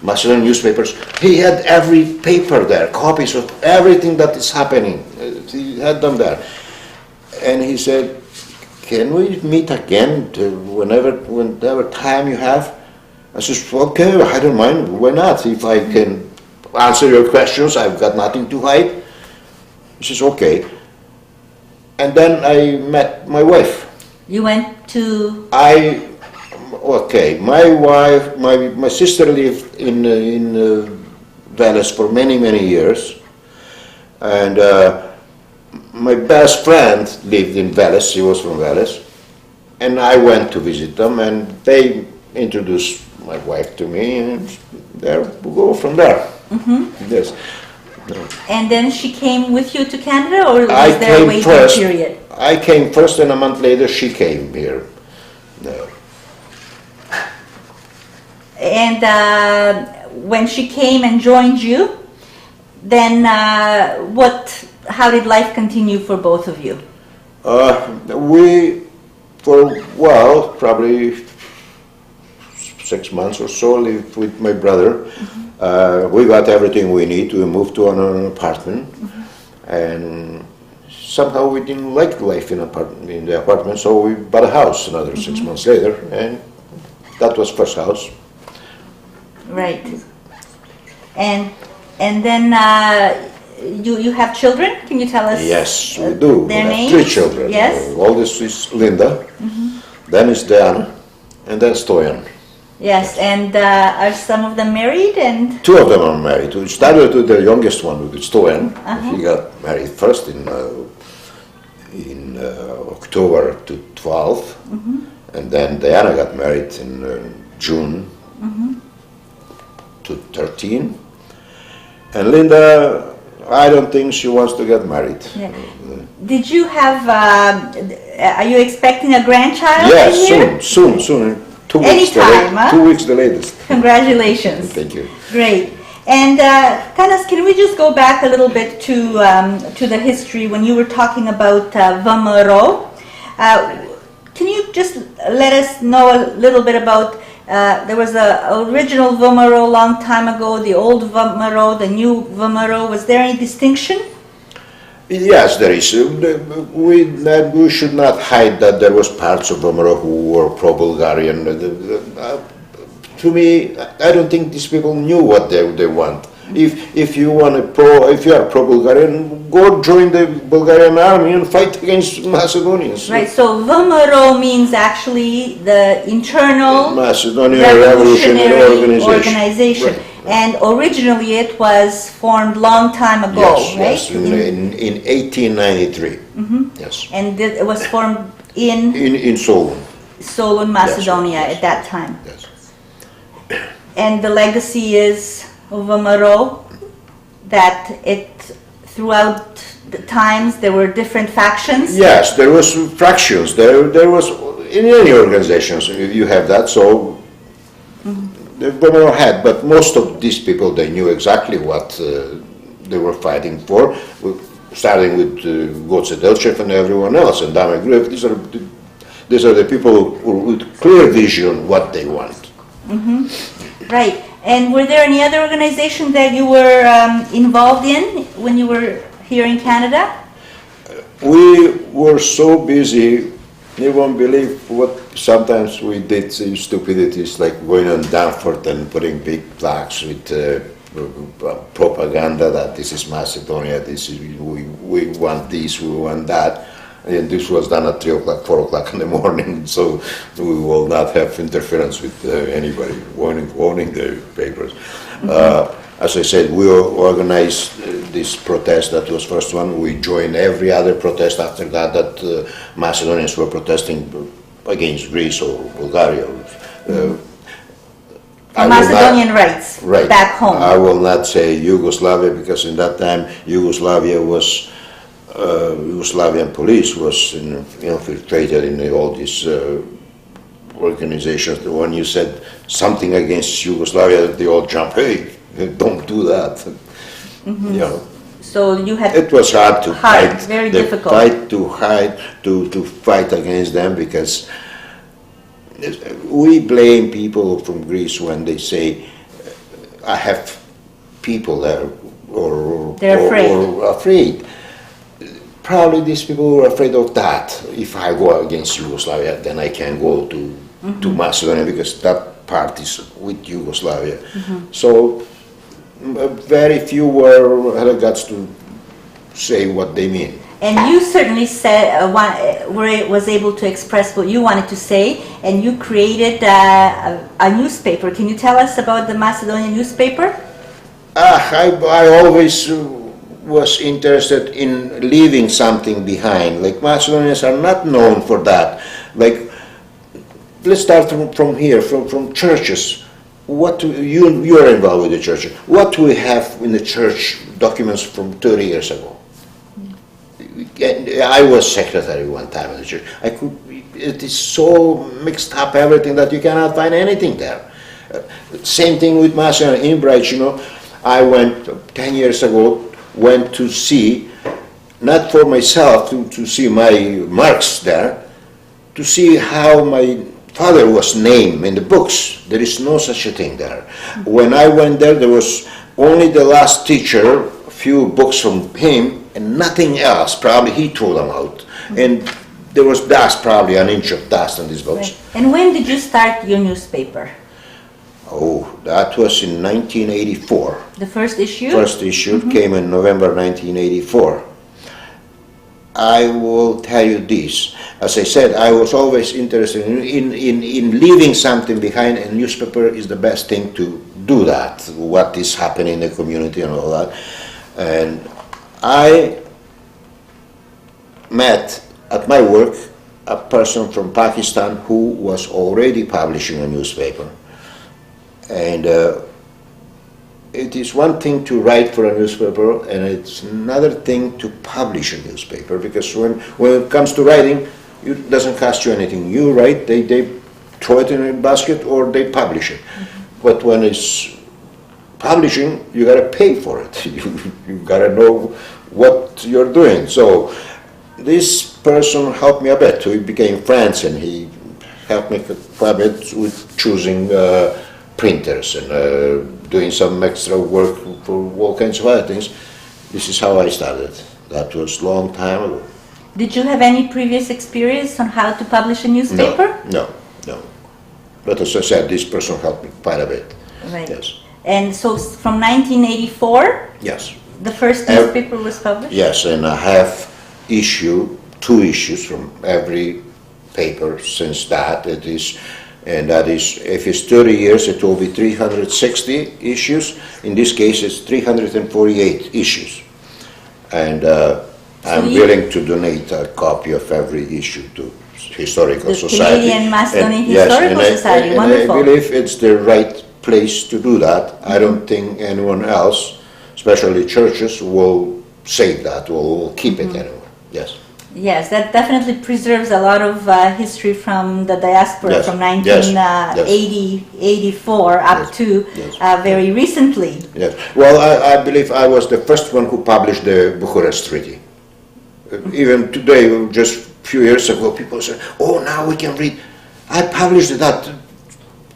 S2: Macedonian newspapers. He had every paper there, copies of everything that is happening. He had them there. And he said, can we meet again whenever time you have? I said, okay, I don't mind, why not? If I can answer your questions, I've got nothing to hide. He says, okay. And then I met my wife.
S1: You went to?
S2: Okay, my wife, my sister lived in Veles for many, many years. And my best friend lived in Veles, he was from Veles. And I went to visit them, and they introduced my wife to me, and there we go from there. Mm-hmm. Yes.
S1: And then she came with you to Canada, or was there a waiting period?
S2: I came first, and a month later she came here. No.
S1: And when she came and joined you, then how did life continue for both of you?
S2: We, for a while, probably 6 months or so, lived with my brother. Mm-hmm. We got everything we need. We moved to an apartment, mm-hmm. and somehow we didn't like life in the apartment, so we bought a house another mm-hmm. 6 months later, and that was first house. Right.
S1: And then you have children? Can you tell us?
S2: Yes, we do.
S1: Their names?
S2: 3 children.
S1: Yes.
S2: Oldest is Linda, mm-hmm. then is Diana, and then Stoyan.
S1: Yes, and are some of them married? And
S2: 2 of them are married. We started with the youngest one, with Stoyan. Uh-huh. He got married first in October to 12, mm-hmm. and then Diana got married in June mm-hmm. to 13. And Linda, I don't think she wants to get married. Yeah.
S1: Did you have, are you expecting a grandchild?
S2: Yes, soon. 2 weeks.
S1: Anytime, huh?
S2: 2 weeks the latest.
S1: Congratulations.
S2: Thank you.
S1: Great. And Tanas, can we just go back a little bit to the history when you were talking about VMRO? Can you just let us know a little bit about, there was an original VMRO a long time ago, the old VMRO, the new VMRO. Was there any distinction?
S2: Yes, there is. We should not hide that there was parts of VMRO who were pro-Bulgarian. To me, I don't think these people knew what they want. If you are pro-Bulgarian, go join the Bulgarian army and fight against Macedonians.
S1: Right, so VMRO means actually the internal
S2: Macedonian Revolutionary Organization. Right.
S1: And originally it was formed long time ago,
S2: yes,
S1: right?
S2: Yes, in 1893. Yes.
S1: And it was formed in
S2: Solun.
S1: Solun, Macedonia
S2: yes.
S1: At that time.
S2: Yes.
S1: And the legacy is of VMRO that it throughout the times there were different factions.
S2: Yes, there was fractions. There was in any organizations you have that. So the VMRO had, but most of these people they knew exactly what they were fighting for. Starting with Goce Delchev and everyone else, and Dame Gruev. These are the people with clear vision what they want.
S1: Right. And were there any other organizations that you were involved in when you were here in Canada?
S2: We were so busy, you won't believe what sometimes we did, stupidities like going on Danforth and putting big plaques with propaganda that this is Macedonia, this is, we want this, we want that. And this was done at 3 o'clock, 4 o'clock in the morning, so we will not have interference with anybody owning the papers. As I said, we organized this protest. That was first one. We joined every other protest after that Macedonians were protesting against Greece or Bulgaria.
S1: Macedonian rights back home.
S2: I will not say Yugoslavia, because in that time Yugoslavia was Yugoslavian police was infiltrated in all these organizations. When you said something against Yugoslavia, they all jump, hey, don't do that. You know.
S1: So you had
S2: it was hard to fight.
S1: Very difficult.
S2: To fight against them, because we blame people from Greece when they say, I have people there, or afraid. Probably these people were afraid of that. If I go against Yugoslavia, then I can go to Macedonia, because that part is with Yugoslavia. So very few had the guts to say what they mean.
S1: And you certainly said was able to express what you wanted to say, and you created a newspaper. Can you tell us about the Macedonian newspaper?
S2: I always was interested in leaving something behind. Like, Macedonians are not known for that. Like, let's start from here, from churches. What you are involved with the church. What do we have in the church documents from 30 years ago? I was secretary one time in the church. It is so mixed up everything that you cannot find anything there. Same thing with Macedonia. In Braichino, I went 10 years ago, went to see, not for myself, to see my marks there, to see how my father was named in the books. There is no such a thing there. When I went there, there was only the last teacher, a few books from him, and nothing else. Probably he threw them out. And there was dust, probably an inch of dust on these books.
S1: Right. And when did you start your newspaper?
S2: Oh, that was in 1984.
S1: The first issue?
S2: First issue came in November 1984. I will tell you this. As I said, I was always interested in leaving something behind, and newspaper is the best thing to do that, what is happening in the community and all that. And I met at my work a person from Pakistan who was already publishing a newspaper. And it is one thing to write for a newspaper, and it's another thing to publish a newspaper, because when it comes to writing, it doesn't cost you anything. You write, they throw it in a basket, or they publish it. But when it's publishing, you got to pay for it. You got to know what you're doing. So this person helped me a bit. We became friends, and he helped me quite a bit with choosing printers and doing some extra work for all kinds of other things. This is how I started. That was a long time ago.
S1: Did you have any previous experience on how to publish a newspaper?
S2: No. But as I said, this person helped me quite a bit.
S1: Right.
S2: Yes.
S1: And so from 1984?
S2: Yes.
S1: The first newspaper was published?
S2: Yes, and I have two issues from every paper since that. And that is, if it's 30 years, it will be 360 issues. In this case, it's 348 issues. And I'm willing to donate a copy of every issue to Historical Society.
S1: Canadian Macedonian Historical Society,
S2: and
S1: wonderful.
S2: I believe it's the right place to do that. I don't think anyone else, especially churches, will save that, will keep it anywhere. Yes.
S1: Yes, that definitely preserves a lot of history from the diaspora from 1984 up to very recently.
S2: Yes. Well, I believe I was the first one who published the Bucharest Treaty. Even today, just a few years ago, people say, "Oh, now we can read." I published that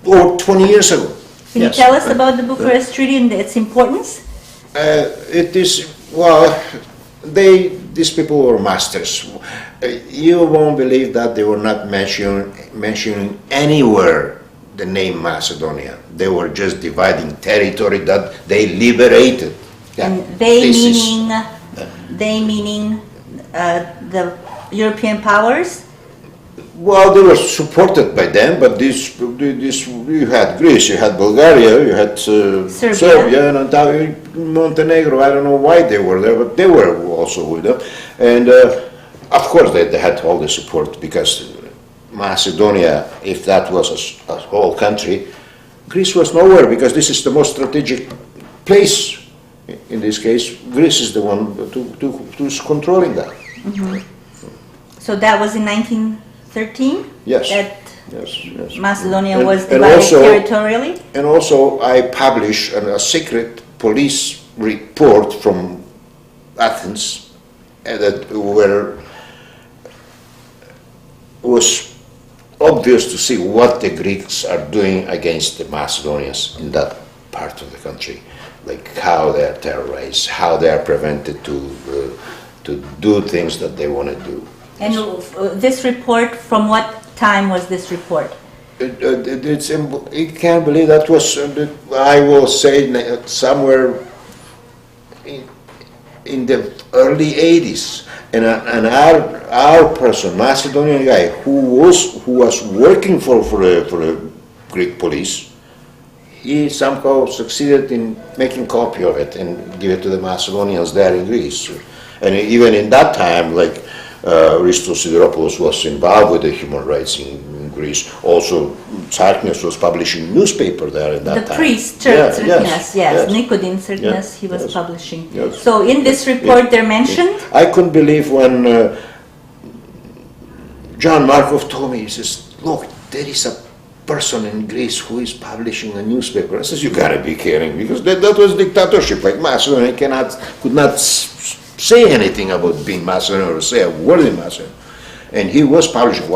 S2: 20 years ago.
S1: Can you tell us about the Bucharest Treaty and its importance?
S2: It is, well, these people were masters. You won't believe that they were not mentioning anywhere the name Macedonia. They were just dividing territory that they liberated.
S1: And they meaning the European powers?
S2: Well, they were supported by them, but you had Greece, you had Bulgaria, you had Serbia, and Montenegro. I don't know why they were there, but they were also with them. And of course, they had all the support, because Macedonia, if that was a whole country, Greece was nowhere, because this is the most strategic place. In this case, Greece is the one who's controlling that.
S1: Mm-hmm. So that was in 1913?
S2: Yes.
S1: That
S2: yes.
S1: Macedonia was divided territorially?
S2: And also I published a secret police report from Athens that was obvious to see what the Greeks are doing against the Macedonians in that part of the country, like how they are terrorized, how they are prevented to do things that they want to do.
S1: And this report, from what time was this report?
S2: You can't believe that was, I will say, somewhere in the early 80s. And our person, Macedonian guy, who was working for the Greek police, he somehow succeeded in making a copy of it and give it to the Macedonians there in Greece. And even in that time, like Christos Sideropoulos was involved with the human rights in Greece. Also, Tsarknes was publishing newspaper there in that time.
S1: The priest, Tsarknes, yes. Nikodin Tsarknes, he was publishing. Yes. So in this report they're mentioned?
S2: I couldn't believe when John Markov told me, he says, "Look, there is a person in Greece who is publishing a newspaper." I says, "You gotta be kidding," because that was dictatorship. Like Macedonia could not say anything about being Macedonian or say a word in Macedonian. And he was publishing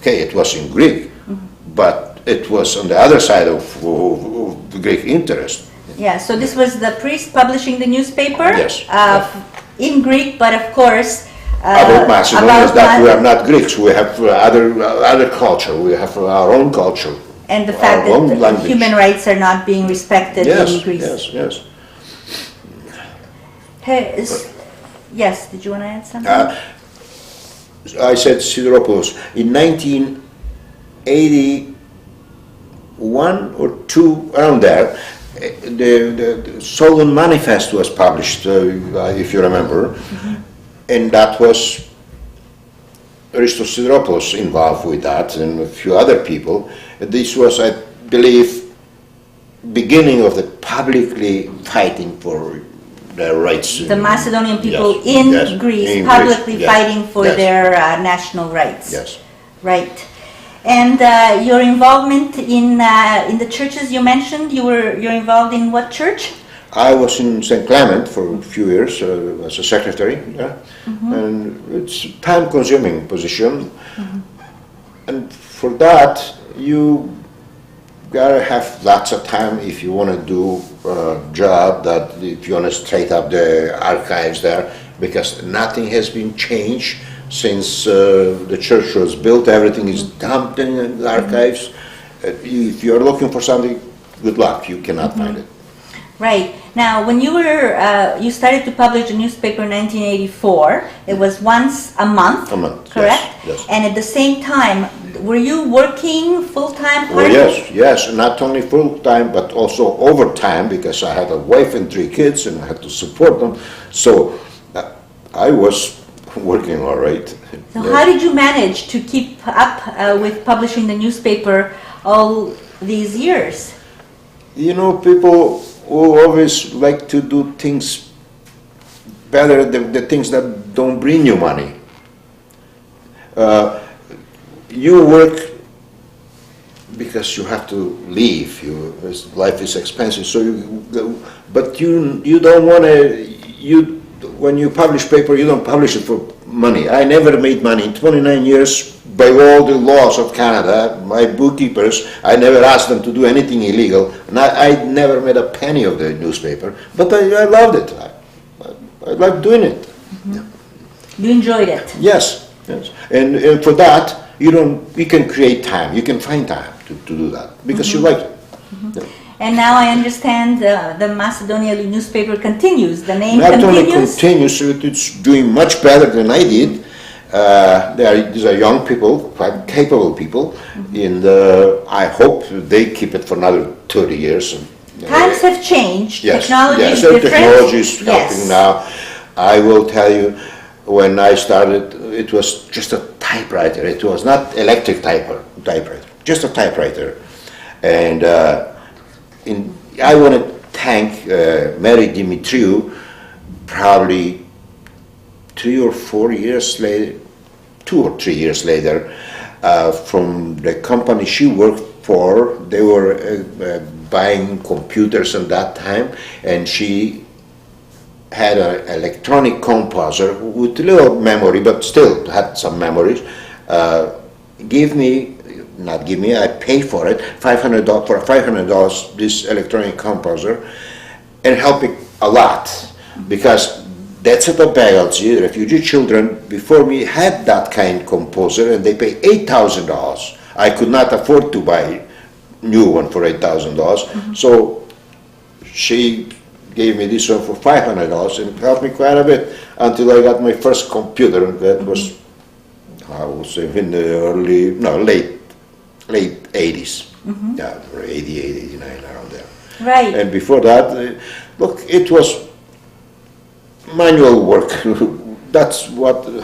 S2: it was in Greek, but it was on the other side of the Greek interest.
S1: Yeah, so this was the priest publishing the newspaper?
S2: Yes.
S1: In Greek, but of course...
S2: about Macedonians, that we are not Greeks, we have other culture, we have our own culture.
S1: And the fact that human rights are not being respected in Greece.
S2: Yes.
S1: Yes, did you want to add something?
S2: I said Sideropoulos. In 1981 or 2, around there, the Solon Manifest was published, if you remember, and that was Christos Sideropoulos involved with that, and a few other people. This was, I believe, beginning of the publicly fighting for their rights.
S1: The Macedonian people in Greece publicly fighting for their national rights.
S2: Yes.
S1: Right. And your involvement in the churches you mentioned, you're involved in what church?
S2: I was in St. Clement for a few years as a secretary, and it's a time-consuming position. And for that, you gotta have lots of time if you want to do a job that, if you want to straight up the archives there, because nothing has been changed since the church was built. Everything is dumped in the archives. If you're looking for something, good luck, you cannot find it.
S1: Right. Now, when you were, you started to publish a newspaper in 1984, it was once a month, correct?
S2: Yes.
S1: And at the same time, were you working full-time?
S2: Oh, yes, not only full-time, but also overtime, because I had a wife and 3 kids, and I had to support them. So I was working all right.
S1: So how did you manage to keep up with publishing the newspaper all these years?
S2: You know, people who always like to do things better than the things that don't bring you money. You work because you have to live. Life is expensive, so but you don't want to. When you publish paper, you don't publish it for money. I never made money in 29 years. By all the laws of Canada, my bookkeepers, I never asked them to do anything illegal. And I never made a penny of the newspaper, but I loved it. I liked doing it.
S1: Mm-hmm. Yeah. You enjoyed it?
S2: Yes. And for that, you can create time. You can find time to do that because you like it.
S1: Mm-hmm. Yeah. And now I understand the Macedonian newspaper continues. The name
S2: Not
S1: continues?
S2: only continues, it's doing much better than I did. These are young people, quite capable people, and I hope they keep it for another 30 years.
S1: Times have changed.
S2: Yes,
S1: technology is
S2: the
S1: different.
S2: Technology is helping now. I will tell you, when I started, it was just a typewriter. It was not electric typewriter, just a typewriter. And I want to thank Mary Dimitriou, probably 2 or 3 years later, from the company she worked for. They were buying computers at that time, and she had an electronic composer with little memory, but still had some memories. I paid for it, $500 this electronic composer, and helped me a lot, because that's at the Belgrade, refugee children before me had that kind of composer, and they pay $8,000. I could not afford to buy a new one for $8,000, so she gave me this one for $500, and it helped me quite a bit until I got my first computer. That was, I would say, in the late 80s, yeah, 88, 89, around there.
S1: Right.
S2: And before that, look, it was manual work. That's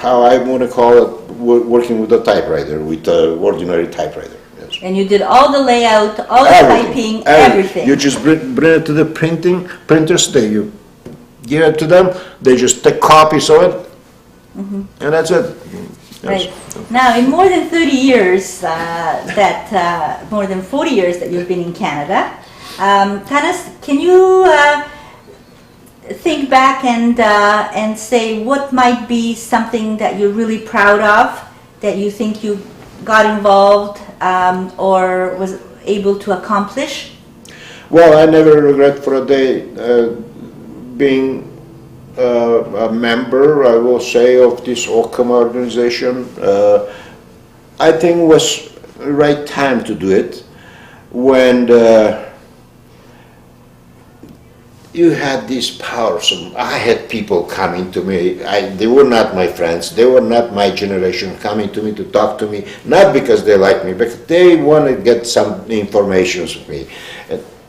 S2: how I want to call it, working with a typewriter, with an ordinary typewriter. Yes.
S1: And you did all the layout, all the typing, everything.
S2: You just bring it to the printers. You give it to them. They just take copies of it, and that's it. Yes.
S1: Right. Now, in more than 30 years, more than 40 years that you've been in Canada, Tanas, can you think back and say what might be something that you're really proud of, that you think you got involved or was able to accomplish?
S2: Well, I never regret for a day being a member, I will say, of this OCAM organization. I think it was the right time to do it when you had these powers. I had people coming to me. They were not my friends. They were not my generation, coming to me to talk to me, not because they like me, but they want to get some information from me.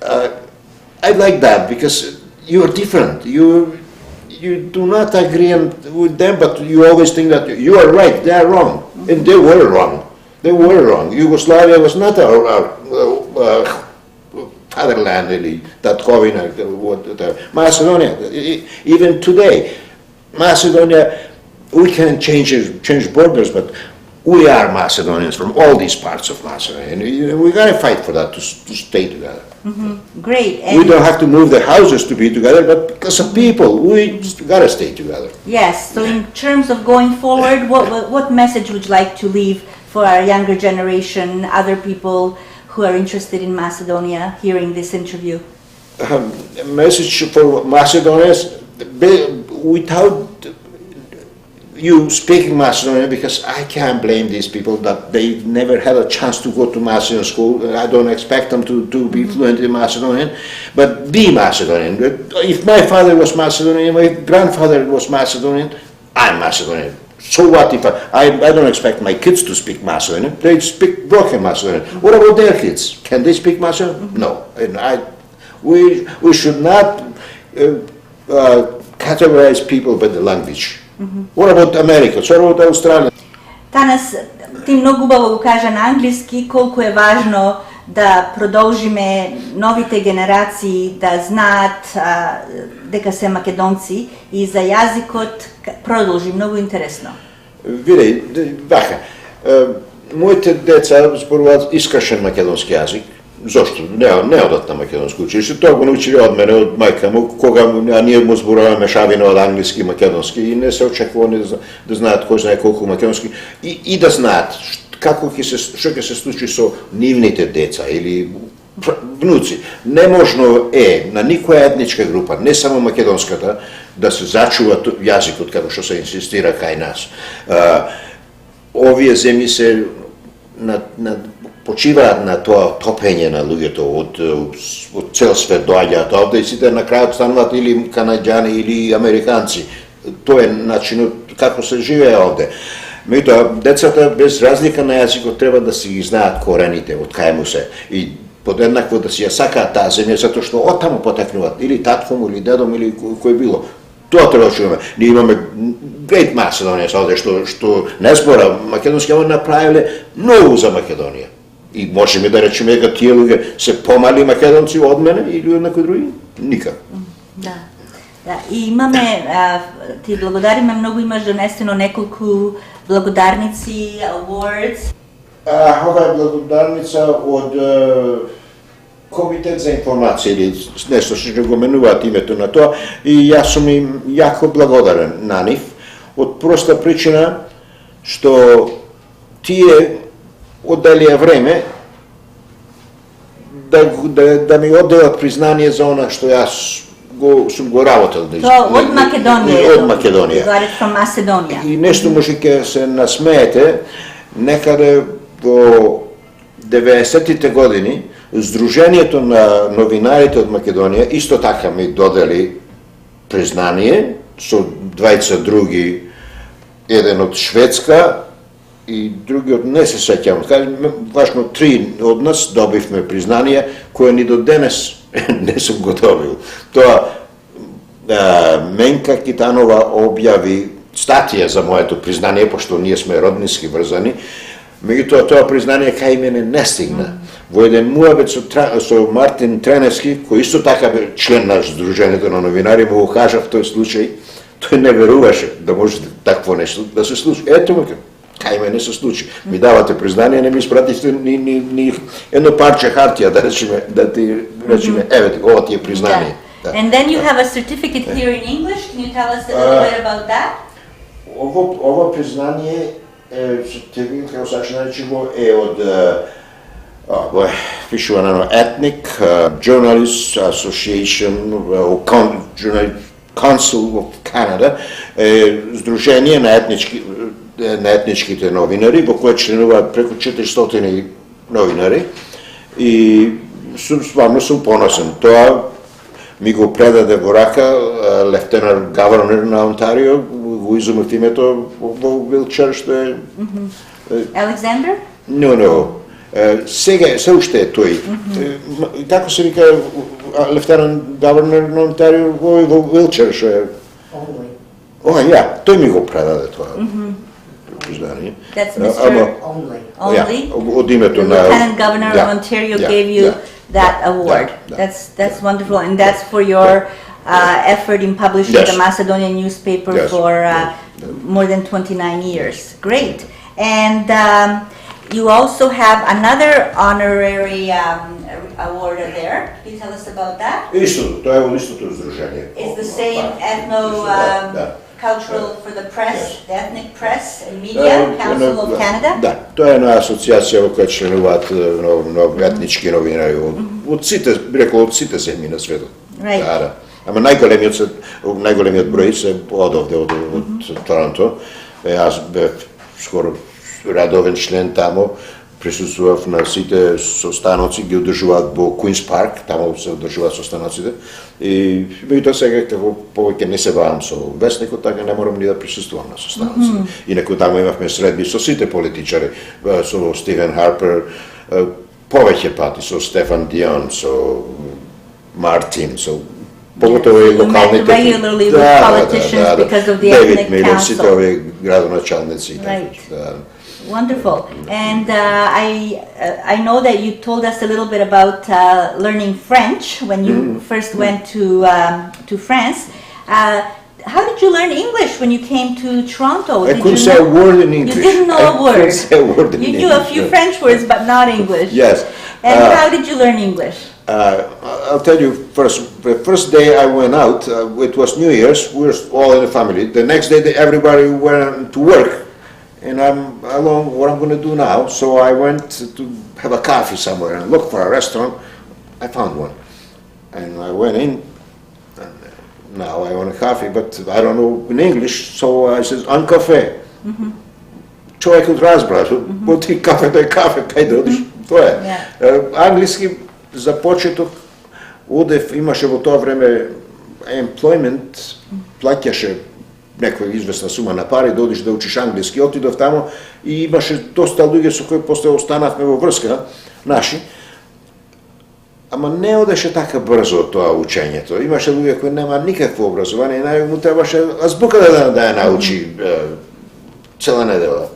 S2: I like that because you are different. You do not agree with them, but you always think that you are right, they are wrong. And they were wrong. They were wrong. Yugoslavia was not our fatherland, really, that Macedonia, even today, Macedonia, we can change borders, but we are Macedonians from all these parts of Macedonia, and we got to fight for that to stay together.
S1: Great.
S2: And we don't have to move the houses to be together, but because of people, we got to stay together.
S1: Yes. So, in terms of going forward, what message would you like to leave for our younger generation, other people who are interested in Macedonia, hearing this interview?
S2: A message for Macedonians: without you speaking Macedonian, because I can't blame these people that they never had a chance to go to Macedonian school. I don't expect them to be fluent in Macedonian, but be Macedonian. If my father was Macedonian, my grandfather was Macedonian, I'm Macedonian. So what if I don't expect my kids to speak Macedonian, they speak broken Macedonian. What about their kids? Can they speak Macedonian? No. And we should not categorize people by the language. What about America? What about Australia?
S1: Tanas, ti mnogo ubavo го кажа на англиски колку е важно да продолжиме новите генерации да знаат дека се македонци и за јазикот продолжи многу интересно.
S2: Види, вака, моите деца зборуваат искршен македонски јазик. Зошто? Не одат на македонско училище. Тоа го научили од мене, од мајка му, кога ние му зборуваме мешавина од англиски и македонски и не се очекува да знаат кој знае колку македонски и да знаат што ќе се случи со нивните деца или внуци. Неможно е на никоја етничка група, не само македонската, да се зачува јазикот како што се инсистира кај нас. Овие земји се почиваат на тоа топење на луѓето од цел свет доаѓаат овде и сите на крајот стануваат или канаѓани или американци. Тоа е начинот како се живее овде. Меѓутоа, децата без разлика на јазикот треба да си ги знаат корените од кај му се и подеднакво да си ја сакаат таа земја затоа што оттаму потекнуваат или татко му или дедом или кој било. Тоа треба да чуваме. Ние имаме Great Macedonia овде што не збора македонски, ама направиле многу за Македонија. И можеме да речеме дека тие луѓе се помали македонци од мене или од некои други? Никак.
S1: Да. Да, и имаме, ти благодариме многу, имаш донесено неколку благодарници, awards.
S2: Ова е благодарница од Комитет за информација или нешто што го менуваат името на тоа и јас сум им јако благодарен на нив од проста причина што тие одделија време да ми одделат признание за она што јас сум го работел.
S1: Тоа од Македонија.
S2: Од Македонија.
S1: From Macedonia.
S2: И нешто може ќе се насмеете, некаде во 90-тите години Сдруженијето на новинарите од Македонија исто така ми додели признание со двајца други, еден од Шведска и другиот не се сеќавам. Важно 3 од нас добивме признание кое ни до денес не сум го добил. Тоа Менка Китанова објави статија за моето признание, пошто ние сме роднински врзани. Меѓутоа тоа признание кај мене не стигна. Во еден муабет со Мартин Треневски, кој исто така бе член на Сдруженијето на новинари, му го кажав тој случај, тој не веруваше да може такво нешто да се случи. Ето ме кај мене се случи. Ми давате признание, не ми испратите ни едно парче хартија да ти речеме, еве ова ти е признание.
S1: And then you have a certificate here in English. Can you tell us a little bit about that?
S2: Ова признание како сакаш наречиво е од пишувано Ethnic Journalists Association, Council of Canada, Сдружение на етничките новинари, во кое членуваат преку 400 новинари и стварно сум поносен. Тоа ми го предаде во рака лефтенант гавърнер на Онтарио, го изумев името во Вилчер, што е...
S1: Alexander?
S2: No. Сега, се уште е тој. Како се вика лефтенант гавърнер на Онтарио во Вилчер, што е... Тој ми го предаде тоа признание.
S1: That's Mr. Only?
S2: Од името на...
S1: The Lieutenant Governor of Ontario gave you that award. That's wonderful, and that's for your effort in publishing the Macedonian newspaper for more than 29 years. Great. And you also have another honorary award there. Can you tell us about that?
S2: Исто, тоа е од истото здружение.
S1: It's the same cultural for the press, the ethnic press and media, Council of Canada?
S2: Да, тоа е една асоциација во која членуваат етнички новинари од сите, би рекол, од сите земји на светот. Ама најголемиот број се од овде, од Торонто. Аз бев скоро редовен член тамо, присуствував на сите состаноци, ги одржуваат во Куинс парк, тамо се одржуваат состаноците. И меѓутоа сега како повеќе не се бавам со вестникот, така не морам ни да присуствувам на состаноците. Инаку тамо имавме средби со сите политичари, со Стивен Харпер, повеќе пати, со Стефан Дион, со Мартин, со поготово и локалните.
S1: Regularly with politicians because of the
S2: David
S1: ethnic
S2: Miller, сите
S1: council.
S2: овие градоначалници.
S1: Right. Wonderful. And I know that you told us a little bit about learning French when you first went to France. How did you learn English when you came to Toronto?
S2: I couldn't say a word in English.
S1: You didn't know a word.
S2: I couldn't say a word in
S1: You
S2: English.
S1: knew a few French words, but not English.
S2: Yes.
S1: And how did you learn English?
S2: I'll tell you first. The first day I went out, it was New Year's. We were all in the family. The next day, everybody went to work, and I'm alone. What I'm going to do now? So I went to have a coffee somewhere and look for a restaurant. I found one, and I went in. And now I want a coffee, but I don't know in English. So I said, "Un café." Човек от разбра, бути кафето е кафе, кај да одиш, тоа е. Англиски започетох, одев, имаше во тоа време employment, плаќаше некоја известна сума на пари да одиш да учиш англиски, отидов тамо и имаше доста луѓе со кои после останавме во врска, наши, ама не одеше така брзо тоа учењето. Имаше луѓе кои нема никакво образование и најму требаше азбука да ја научи цела недела.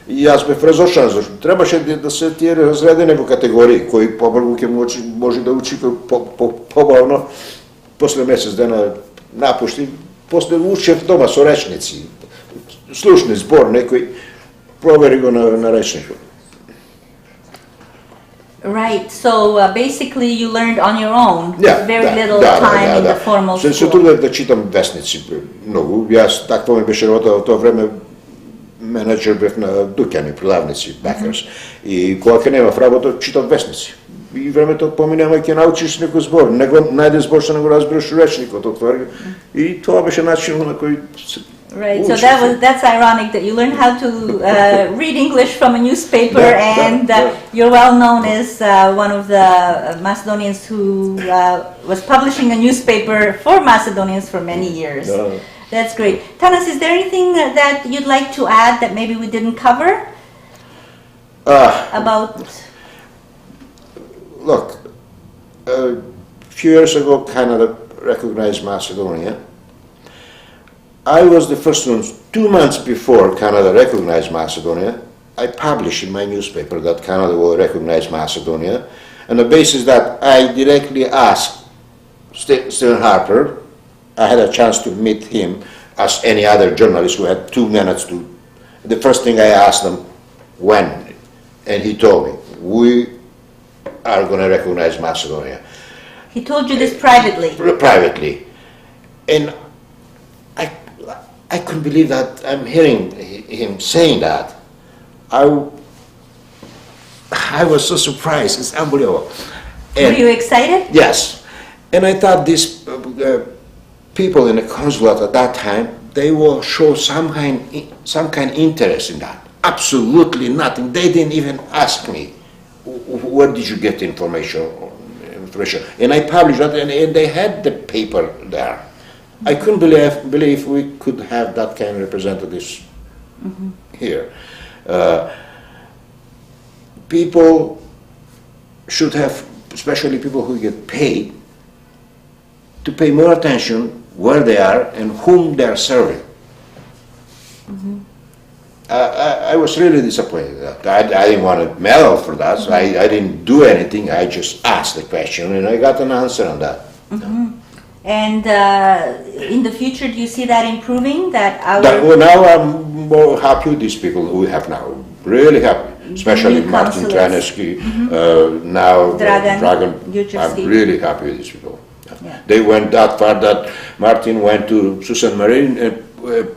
S2: И аз бев разочаран, зашто требаше да се тие разредени во категории, кои побрзо ќе може да учи побавно, после месец дена напушти, после учев дома со речници, слушни збор, некој провери го на речникот.
S1: Right, so basically you learned on your own, very little time in the formal school.
S2: Се трудев да читам вестници многу, јас такво ми беше работа во тоа време, менеджер бев на дуќани, продавници, бакерс, и кога ќе немав работа, читав вестници. И времето помине, ама ќе научиш некој збор, најде збор што не го разбираш у речникот, отвори, и тоа беше начинот на кој се
S1: Right, so that's ironic that you learned how to read English from a newspaper, and you're well known as one of the Macedonians who was publishing a newspaper for Macedonians for many years. That's great. Tanas, is there anything that you'd like to add that maybe we didn't cover about?
S2: Look, a few years ago, Canada recognized Macedonia. I was the first one, 2 months before Canada recognized Macedonia, I published in my newspaper that Canada will recognize Macedonia, on the basis that I directly asked Stephen Harper. I had a chance to meet him as any other journalist who had 2 minutes to. The first thing I asked them, when? And he told me, we are going to recognize Macedonia.
S1: He told you this privately?
S2: Privately. And I couldn't believe that I'm hearing him saying that. I was so surprised, it's unbelievable.
S1: And were you excited?
S2: Yes. And I thought these people in the consulate at that time, they will show some kind interest in that. Absolutely nothing. They didn't even ask me, where did you get the information? And I published that, and they had the paper there. I couldn't believe we could have that kind of representatives here. People should have, especially people who get paid, to pay more attention where they are and whom they are serving. I was really disappointed. I didn't want a medal for that. So I didn't do anything. I just asked the question, and I got an answer on that.
S1: And in the future, do you see that improving?
S2: Well, now I'm more happy with these people who we have now. Really happy, especially Martin Traneski, now Dragon. I'm really happy with these people. Yeah. They went that far that Martin went to Susan Marine and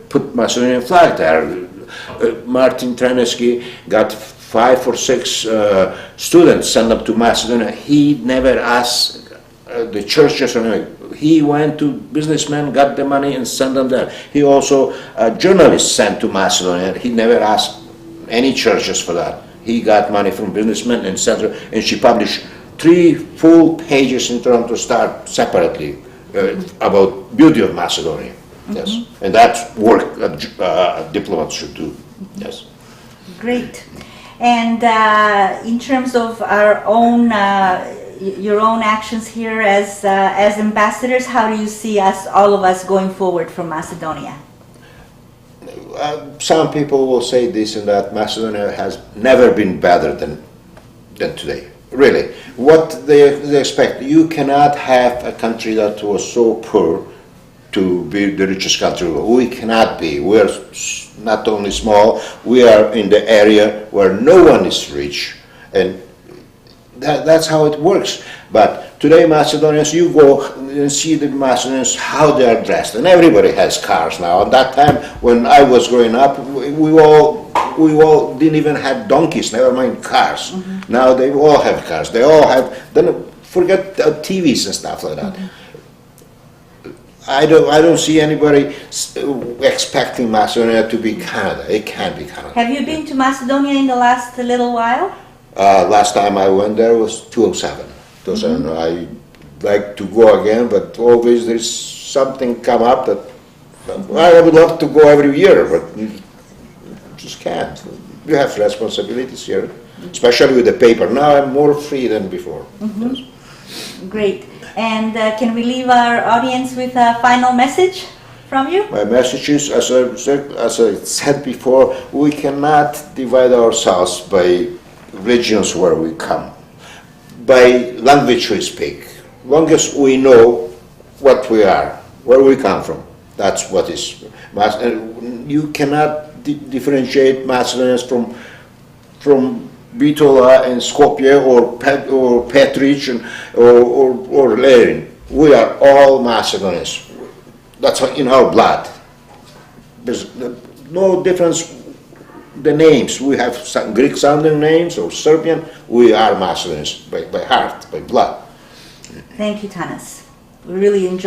S2: put Macedonian flag there. Martin Traneski got 5 or 6 students sent up to Macedonia. He never asked the churches, he went to businessmen, got the money and sent them there. He also, journalists sent to Macedonia. He never asked any churches for that. He got money from businessmen and sent her, and she published 3 full pages in Toronto Star separately about beauty of Macedonia. Yes, and that's work diplomats should do. Yes.
S1: Great. And in terms of our own, your own actions here as ambassadors, how do you see us, all of us, going forward from Macedonia?
S2: Some people will say this and that. Macedonia has never been better than today. Really, what they expect. You cannot have a country that was so poor to be the richest country. We cannot be. We are not only small, we are in the area where no one is rich, and that's how it works. But today Macedonians, you go and see the Macedonians, how they are dressed, and everybody has cars now. At that time, when I was growing up, we all didn't even have donkeys, never mind cars. Now they all have cars. They all have, then forget TVs and stuff like that. I don't see anybody expecting Macedonia to be Canada. It can't be Canada.
S1: Have you been to Macedonia in the last little while?
S2: Last time I went there was 2007. I like to go again, but always there's something come up that I would love to go every year, but you just can't. You have responsibilities here, especially with the paper. Now I'm more free than before. Yes.
S1: Great. And can we leave our audience with a final message from you?
S2: My message is, as I said before, we cannot divide ourselves by regions where we come, by language we speak. Long as we know what we are, where we come from, that's what is. You cannot differentiate Macedonians from Bitola and Skopje or Petric or Lerin. We are all Macedonians. That's in our blood. There's no difference. The names, we have some Greek sounding names or Serbian. We are Macedonians by heart, by blood.
S1: Thank you, Tanas. We really enjoyed